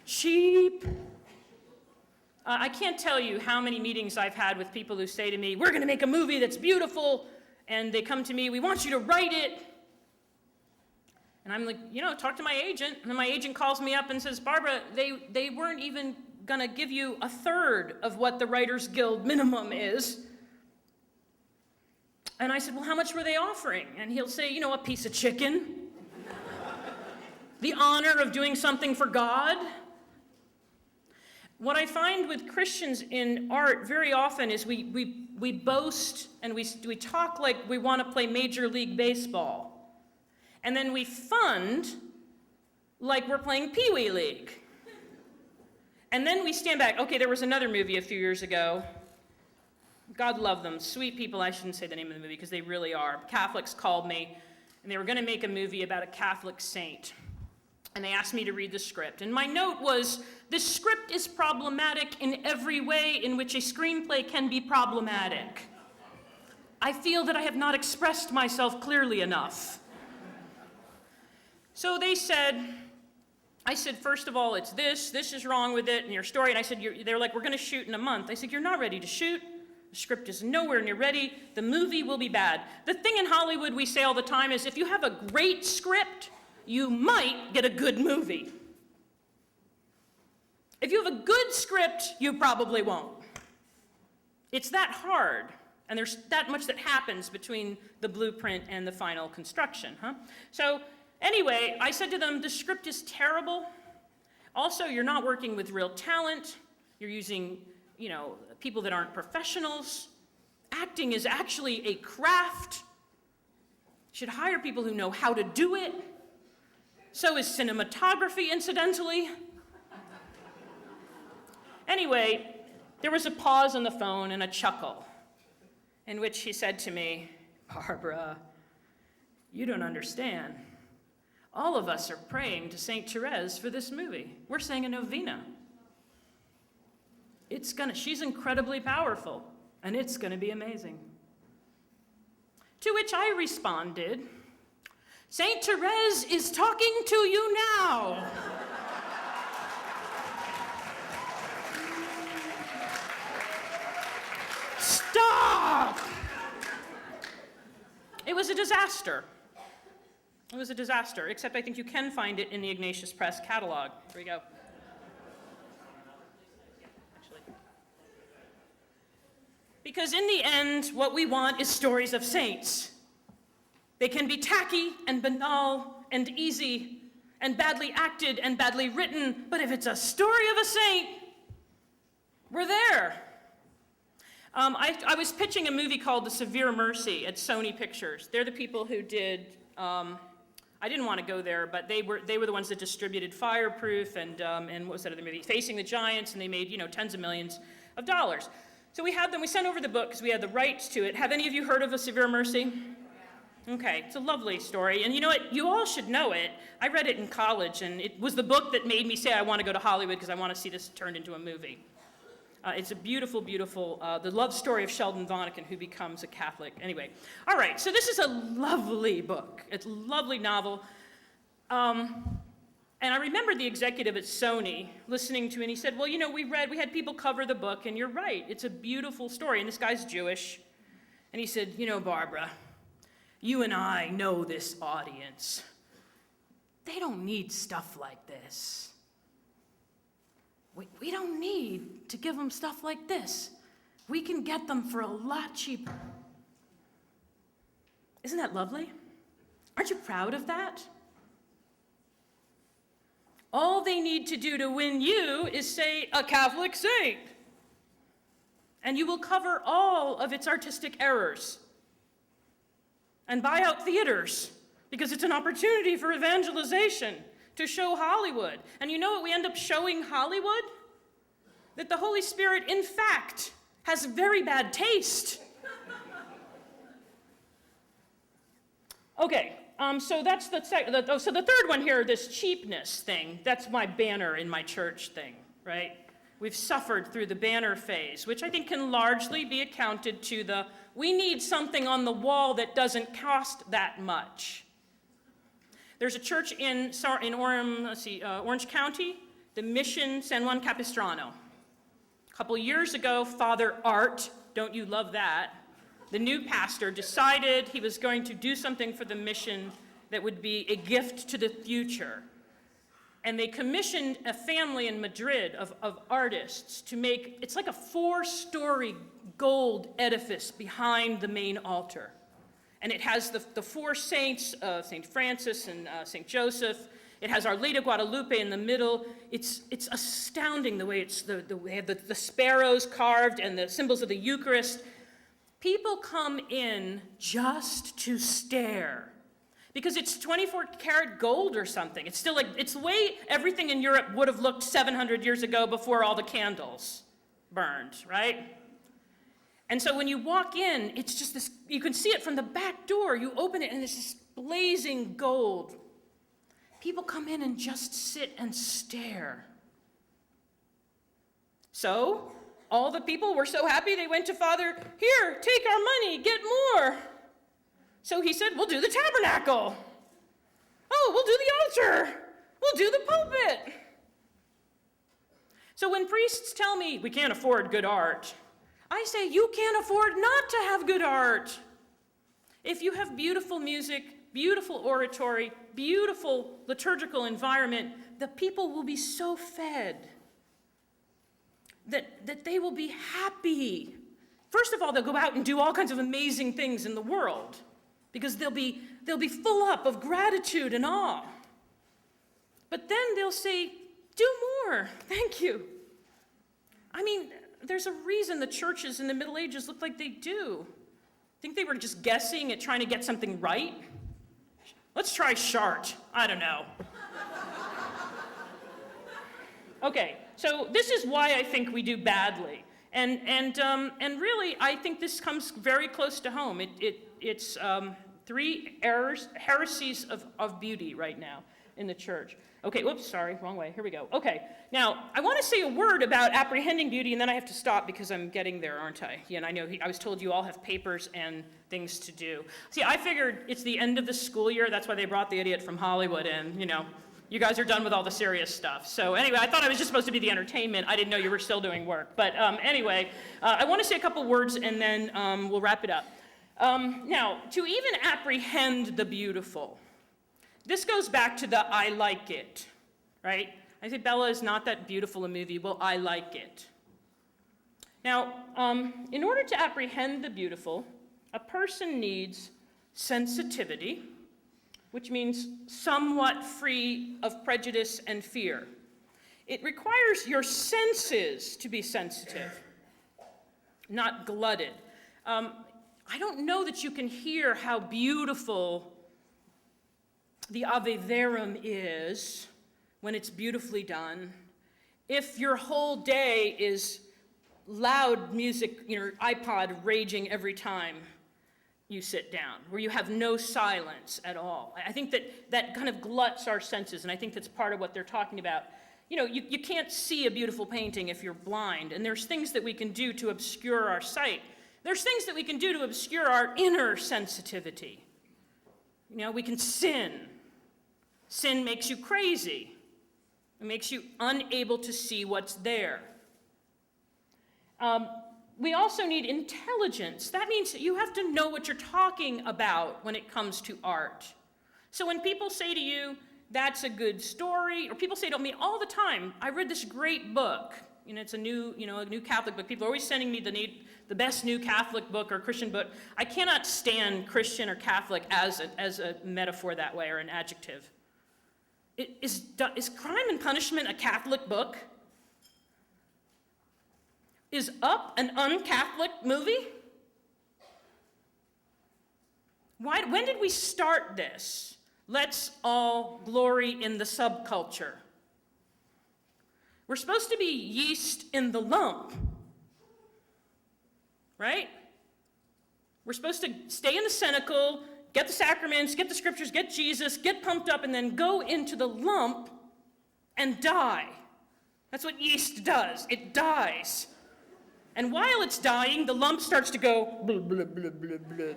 Cheap. I can't tell you how many meetings I've had with people who say to me, we're going to make a movie that's beautiful, and they come to me, we want you to write it. And I'm like, talk to my agent. And then my agent calls me up and says, Barbara, they weren't even going to give you a third of what the Writers Guild minimum is. And I said, well, how much were they offering? And he'll say, a piece of chicken. The honor of doing something for God. What I find with Christians in art very often is we boast and we talk like we want to play Major League Baseball. And then we fund like we're playing Pee Wee League. And then we stand back. Okay, there was another movie a few years ago. God love them. Sweet people. I shouldn't say the name of the movie because they really are. Catholics called me and they were going to make a movie about a Catholic saint. And they asked me to read the script. And my note was, this script is problematic in every way in which a screenplay can be problematic. I feel that I have not expressed myself clearly enough. So I said, first of all, it's this is wrong with it, and your story. And I said, they're like, we're going to shoot in a month. I said, you're not ready to shoot. The script is nowhere near ready. The movie will be bad. The thing in Hollywood we say all the time is, if you have a great script, you might get a good movie. If you have a good script, you probably won't. It's that hard, and there's that much that happens between the blueprint and the final construction, So anyway, I said to them, the script is terrible. Also, you're not working with real talent. You're using, people that aren't professionals. Acting is actually a craft. You should hire people who know how to do it. So is cinematography, incidentally. Anyway, there was a pause on the phone and a chuckle, in which he said to me, Barbara, you don't understand. All of us are praying to St. Therese for this movie. We're saying a novena. She's incredibly powerful, and it's gonna be amazing. To which I responded, St. Therese is talking to you now. Stop! It was a disaster. It was a disaster, except I think you can find it in the Ignatius Press catalog. Here we go. Because in the end, what we want is stories of saints. They can be tacky and banal and easy and badly acted and badly written, but if it's a story of a saint, we're there. I was pitching a movie called The Severe Mercy at Sony Pictures. They're the people who did, I didn't want to go there, but they were the ones that distributed Fireproof and what was that other movie? Facing the Giants, and they made, tens of millions of dollars. So we sent over the book because we had the rights to it. Have any of you heard of A Severe Mercy? Okay, it's a lovely story, and you know what? You all should know it. I read it in college, and it was the book that made me say I want to go to Hollywood because I want to see this turned into a movie. It's a beautiful, beautiful, the love story of Sheldon Vonnegut, who becomes a Catholic. Anyway, all right, so this is a lovely book. It's a lovely novel. And I remember the executive at Sony listening to it, and he said, well, you know, we had people cover the book, and you're right, it's a beautiful story, and this guy's Jewish. And he said, you know, Barbara, you and I know this audience. They don't need stuff like this. We don't need to give them stuff like this. We can get them for a lot cheaper. Isn't that lovely? Aren't you proud of that? All they need to do to win you is say a Catholic saint, and you will cover all of its artistic errors and buy out theaters because it's an opportunity for evangelization to show Hollywood. And you know what we end up showing Hollywood? That the Holy Spirit, in fact, has very bad taste. Okay. So that's so the third one here, this cheapness thing, that's my banner in my church thing, right? We've suffered through the banner phase, which I think can largely be accounted to we need something on the wall that doesn't cost that much. There's a church in Orange County, the Mission San Juan Capistrano. A couple years ago, Father Art, don't you love that? The new pastor decided he was going to do something for the mission that would be a gift to the future. And they commissioned a family in Madrid of artists to make, it's like a 4-story gold edifice behind the main altar. And it has the 4 saints, St. Francis and St. Joseph. It has Our Lady of Guadalupe in the middle. It's astounding the way they have the sparrows carved and the symbols of the Eucharist. People come in just to stare because it's 24-karat gold or something. It's still it's the way everything in Europe would have looked 700 years ago before all the candles burned, right? And so when you walk in, it's just this, you can see it from the back door. You open it and it's this blazing gold. People come in and just sit and stare. So all the people were so happy, they went to Father, here, take our money, get more. So he said, we'll do the tabernacle. Oh, we'll do the altar. We'll do the pulpit. So when priests tell me we can't afford good art, I say you can't afford not to have good art. If you have beautiful music, beautiful oratory, beautiful liturgical environment, the people will be so fed that they will be happy. First of all, they'll go out and do all kinds of amazing things in the world because they'll be full up of gratitude and awe. But then they'll say, do more, thank you. I mean, there's a reason the churches in the Middle Ages looked like they do. Think they were just guessing at trying to get something right? Let's try Chart. I don't know. Okay, so this is why I think we do badly. And really, I think this comes very close to home. It's 3 heresies of beauty right now in the church. Okay, whoops, sorry, wrong way. Here we go. Okay, now I want to say a word about apprehending beauty, and then I have to stop because I'm getting there, aren't I? Yeah, and I know I was told you all have papers and things to do. See, I figured it's the end of the school year. That's why they brought the idiot from Hollywood in. You guys are done with all the serious stuff. So anyway, I thought I was just supposed to be the entertainment. I didn't know you were still doing work. But anyway, I want to say a couple words, and then we'll wrap it up. Now, to even apprehend the beautiful, this goes back to the I like it, right? I say Bella is not that beautiful a movie. Well, I like it. Now, in order to apprehend the beautiful, a person needs sensitivity, which means somewhat free of prejudice and fear. It requires your senses to be sensitive, not glutted. I don't know that you can hear how beautiful the Ave Verum is when it's beautifully done if your whole day is loud music, your iPod raging every time you sit down, where you have no silence at all. I think that kind of gluts our senses, and I think that's part of what they're talking about. you can't see a beautiful painting if you're blind, and there's things that we can do to obscure our sight. There's things that we can do to obscure our inner sensitivity. We can sin. Sin makes you crazy. It makes you unable to see what's there. We also need intelligence. That means that you have to know what you're talking about when it comes to art. So when people say to you, that's a good story, or people say to me all the time, I read this great book. It's a new Catholic book. People are always sending me the best new Catholic book or Christian book. I cannot stand Christian or Catholic as a metaphor that way or an adjective. Is Crime and Punishment a Catholic book? Is Up an un-Catholic movie? When did we start this? Let's all glory in the subculture. We're supposed to be yeast in the lump, right? We're supposed to stay in the cenacle, get the sacraments, get the scriptures, get Jesus, get pumped up, and then go into the lump and die. That's what yeast does. It dies. And while it's dying, the lump starts to go blah, blah, blah, blah, blah.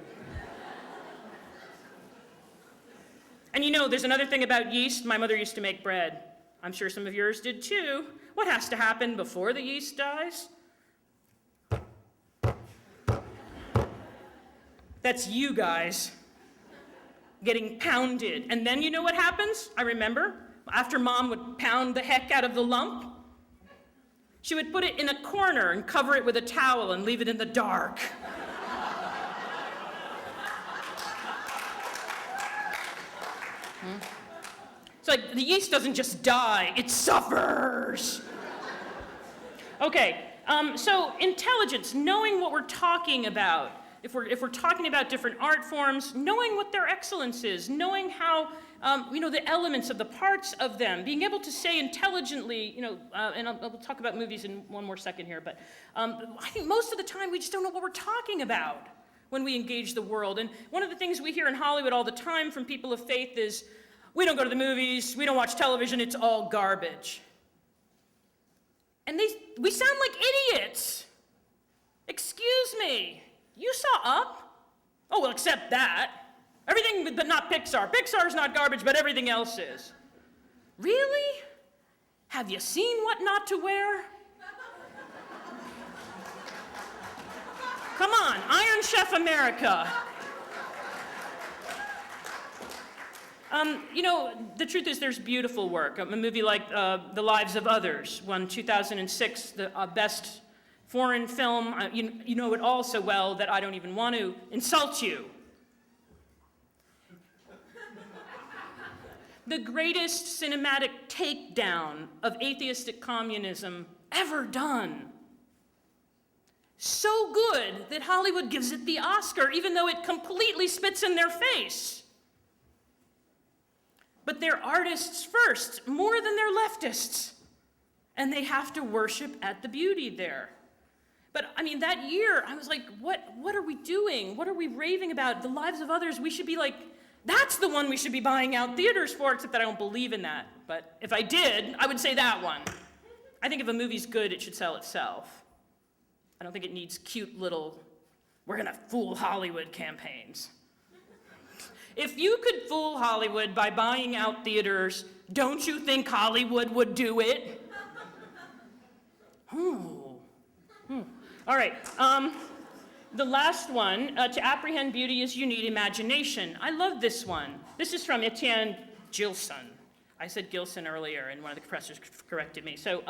And there's another thing about yeast. My mother used to make bread. I'm sure some of yours did too. What has to happen before the yeast dies? That's you guys getting pounded. And then you know what happens? I remember, after Mom would pound the heck out of the lump, she would put it in a corner and cover it with a towel and leave it in the dark. It's like the yeast doesn't just die, it suffers. Okay, so intelligence, knowing what we're talking about. If we're talking about different art forms, knowing what their excellence is, knowing how, the elements of the parts of them, being able to say intelligently, and I'll talk about movies in one more second here, but I think most of the time we just don't know what we're talking about when we engage the world. And one of the things we hear in Hollywood all the time from people of faith is, we don't go to the movies, we don't watch television, it's all garbage. And we sound like idiots. Excuse me, you saw Up? Oh, well, except that. Everything but not Pixar. Pixar's not garbage, but everything else is. Really? Have you seen What Not to Wear? Come on, Iron Chef America. The truth is there's beautiful work. A movie like The Lives of Others won 2006 the best foreign film. You know it all so well that I don't even want to insult you. The greatest cinematic takedown of atheistic communism ever done. So good that Hollywood gives it the Oscar, even though it completely spits in their face. But they're artists first, more than they're leftists. And they have to worship at the beauty there. But that year, I was like, what are we doing? What are we raving about? The Lives of Others, we should be like, that's the one we should be buying out theaters for, except that I don't believe in that. But if I did, I would say that one. I think if a movie's good, it should sell itself. I don't think it needs cute little, we're gonna fool Hollywood campaigns. If you could fool Hollywood by buying out theaters, don't you think Hollywood would do it? All right, the last one, to apprehend beauty is you need imagination. I love this one. This is from Etienne Gilson. I said Gilson earlier, and one of the professors corrected me. So,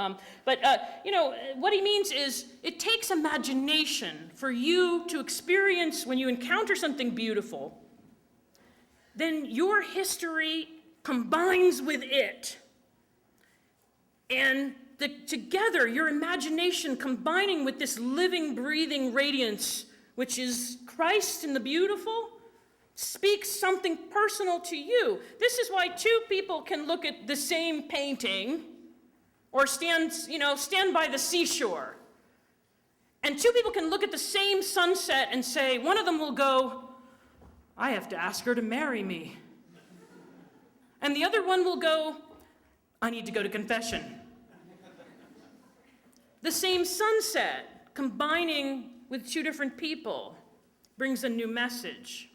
what he means is it takes imagination for you to experience when you encounter something beautiful. Then your history combines with it. And together, your imagination combining with this living, breathing radiance, which is Christ in the beautiful, speaks something personal to you. This is why two people can look at the same painting or stand by the seashore. And two people can look at the same sunset and say, one of them will go, I have to ask her to marry me. And the other one will go, I need to go to confession. The same sunset, combining with two different people, brings a new message.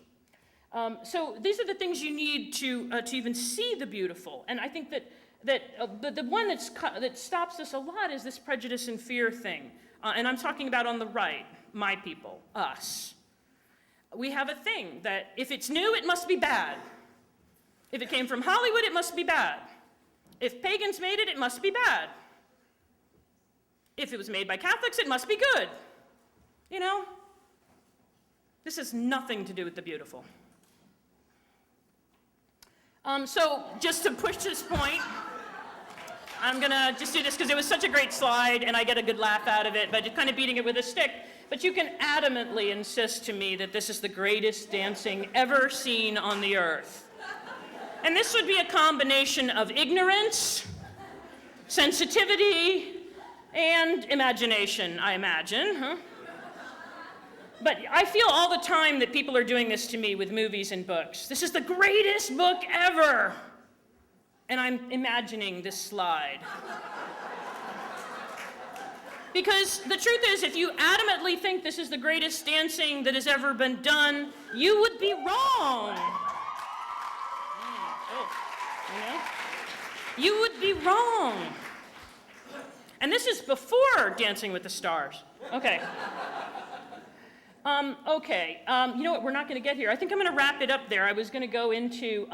So these are the things you need to even see the beautiful. And I think that the one that stops us a lot is this prejudice and fear thing. And I'm talking about on the right, my people, us. We have a thing that if it's new, it must be bad. If it came from Hollywood, it must be bad. If pagans made it, it must be bad. If it was made by Catholics, it must be good. You know? This has nothing to do with the beautiful. So just to push this point, I'm going to just do this because it was such a great slide and I get a good laugh out of it, but just kind of beating it with a stick. But you can adamantly insist to me that this is the greatest dancing ever seen on the earth. And this would be a combination of ignorance, sensitivity, and imagination, I imagine, huh? But I feel all the time that people are doing this to me with movies and books. This is the greatest book ever. And I'm imagining this slide. Because the truth is, if you adamantly think this is the greatest dancing that has ever been done, you would be wrong. You would be wrong. And this is before Dancing with the Stars. Okay. You know what, we're not going to get here. I think I'm going to wrap it up there. I was going to go into,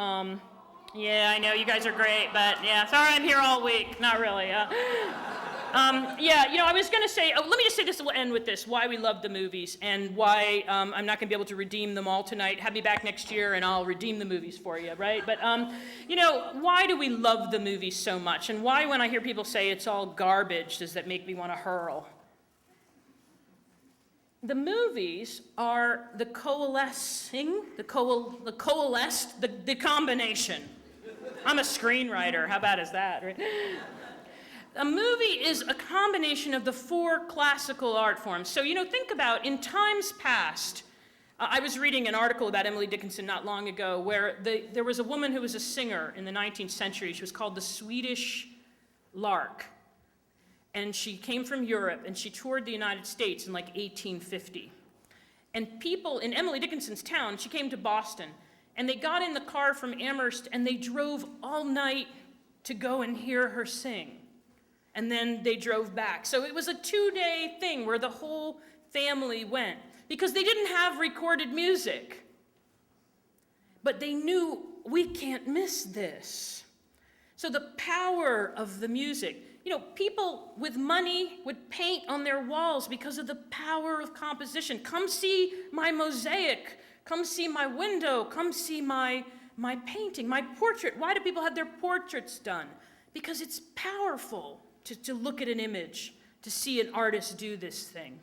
yeah, I know, you guys are great, but yeah, sorry I'm here all week. Not really. Yeah, you know, I was going to say, let me just say this, we'll end with this, why we love the movies and why I'm not going to be able to redeem them all tonight. Have me back next year and I'll redeem the movies for you, right? But, you know, why do we love the movies so much? And why, when I hear people say it's all garbage, does that make me want to hurl? The movies are the coalescing, the coalesced, the combination. I'm a screenwriter, how bad is that, right? A movie is a combination of the four classical art forms. So, you know, think about, in times past, I was reading an article about Emily Dickinson not long ago where there was a woman who was a singer in the 19th century. She was called the Swedish Lark. And she came from Europe, and she toured the United States in like 1850. And people in Emily Dickinson's town, she came to Boston, and they got in the car from Amherst, and they drove all night to go and hear her sing. And then they drove back. So it was a 2-day thing where the whole family went, because they didn't have recorded music. But they knew, we can't miss this. So the power of the music. You know, people with money would paint on their walls because of the power of composition. Come see my mosaic. Come see my window. Come see my painting, my portrait. Why do people have their portraits done? Because it's powerful to look at an image, to see an artist do this thing.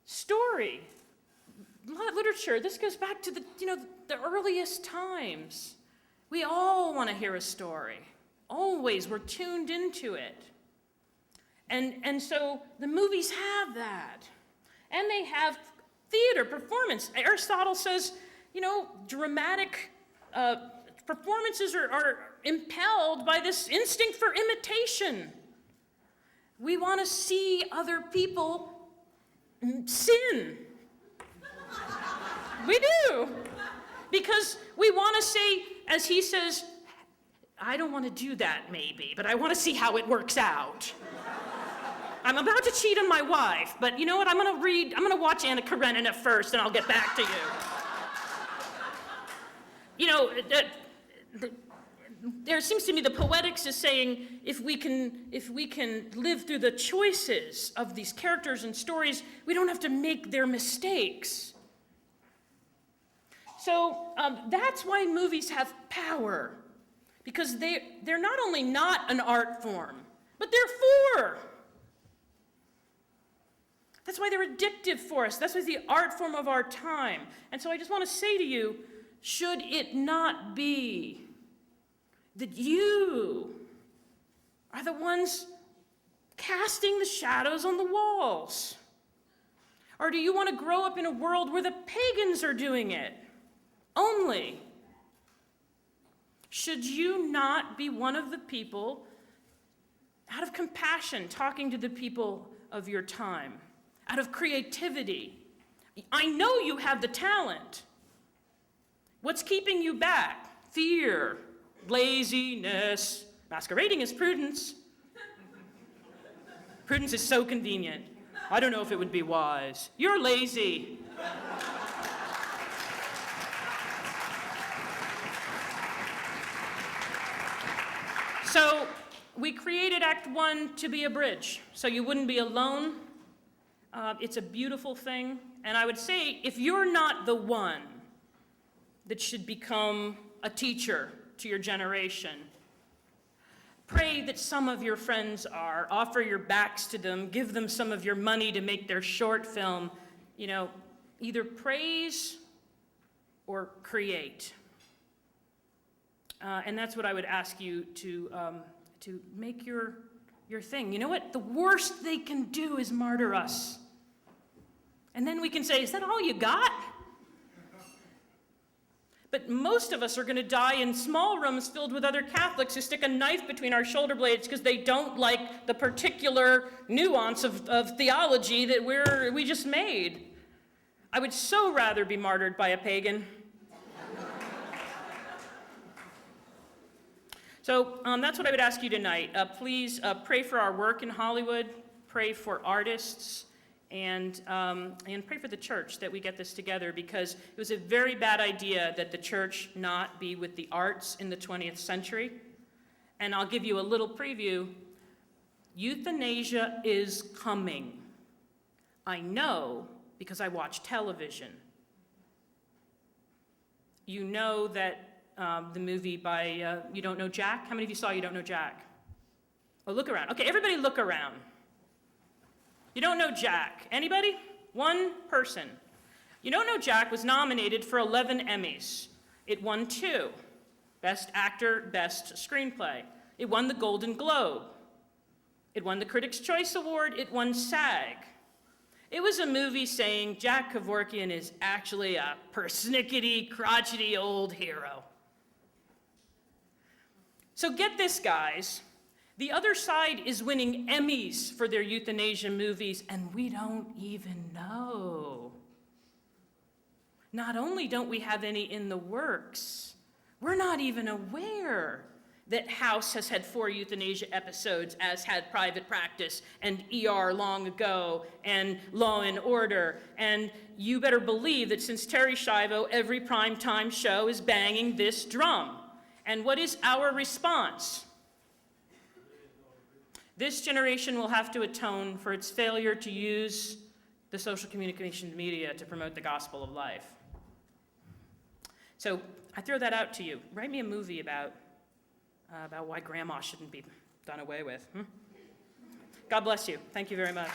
Story, literature, this goes back to the earliest times. We all want to hear a story. Always, we're tuned into it. And so the movies have that. And they have theater, performance. Aristotle says, you know, dramatic performances are impelled by this instinct for imitation. We want to see other people sin. We do. Because we want to say, as he says, I don't want to do that maybe, but I want to see how it works out. I'm about to cheat on my wife, but you know what? I'm going to watch Anna Karenina first, and I'll get back to you. You know, there seems to me the poetics is saying if we can live through the choices of these characters and stories, we don't have to make their mistakes. So that's why movies have power, because they're not only not an art form, but they're four. That's why they're addictive for us. That's why the art form of our time. And so I just want to say to you, should it not be that you are the ones casting the shadows on the walls? Or do you want to grow up in a world where the pagans are doing it only? Should you not be one of the people out of compassion, talking to the people of your time, out of creativity. I know you have the talent. What's keeping you back? Fear, laziness, masquerading as prudence. Prudence is so convenient. I don't know if it would be wise. You're lazy. So we created Act 1 to be a bridge, so you wouldn't be alone. It's a beautiful thing. And I would say, if you're not the one that should become a teacher to your generation, pray that some of your friends are. Offer your backs to them. Give them some of your money to make their short film. You know, either praise or create. And that's what I would ask you to make your thing. You know what? The worst they can do is martyr us. And then we can say, is that all you got? But most of us are going to die in small rooms filled with other Catholics who stick a knife between our shoulder blades because they don't like the particular nuance of theology that we just made. I would so rather be martyred by a pagan. So that's what I would ask you tonight. Please pray for our work in Hollywood, pray for artists, and pray for the church that we get this together, because it was a very bad idea that the church not be with the arts in the 20th century. And I'll give you a little preview. Euthanasia is coming. I know because I watch television. You know that the movie by You Don't Know Jack? How many of you saw You Don't Know Jack? Oh, look around. Okay, everybody look around. You Don't Know Jack. Anybody? One person. You Don't Know Jack was nominated for 11 Emmys. It won 2. Best Actor, Best Screenplay. It won the Golden Globe. It won the Critics' Choice Award. It won SAG. It was a movie saying Jack Kevorkian is actually a persnickety, crotchety old hero. So get this, guys. The other side is winning Emmys for their euthanasia movies, and we don't even know. Not only don't we have any in the works, we're not even aware that House has had 4 euthanasia episodes, as had Private Practice and ER long ago, and Law and Order. And you better believe that since Terry Schiavo, every primetime show is banging this drum. And what is our response? This generation will have to atone for its failure to use the social communication media to promote the gospel of life. So I throw that out to you. Write me a movie about why grandma shouldn't be done away with. God bless you. Thank you very much.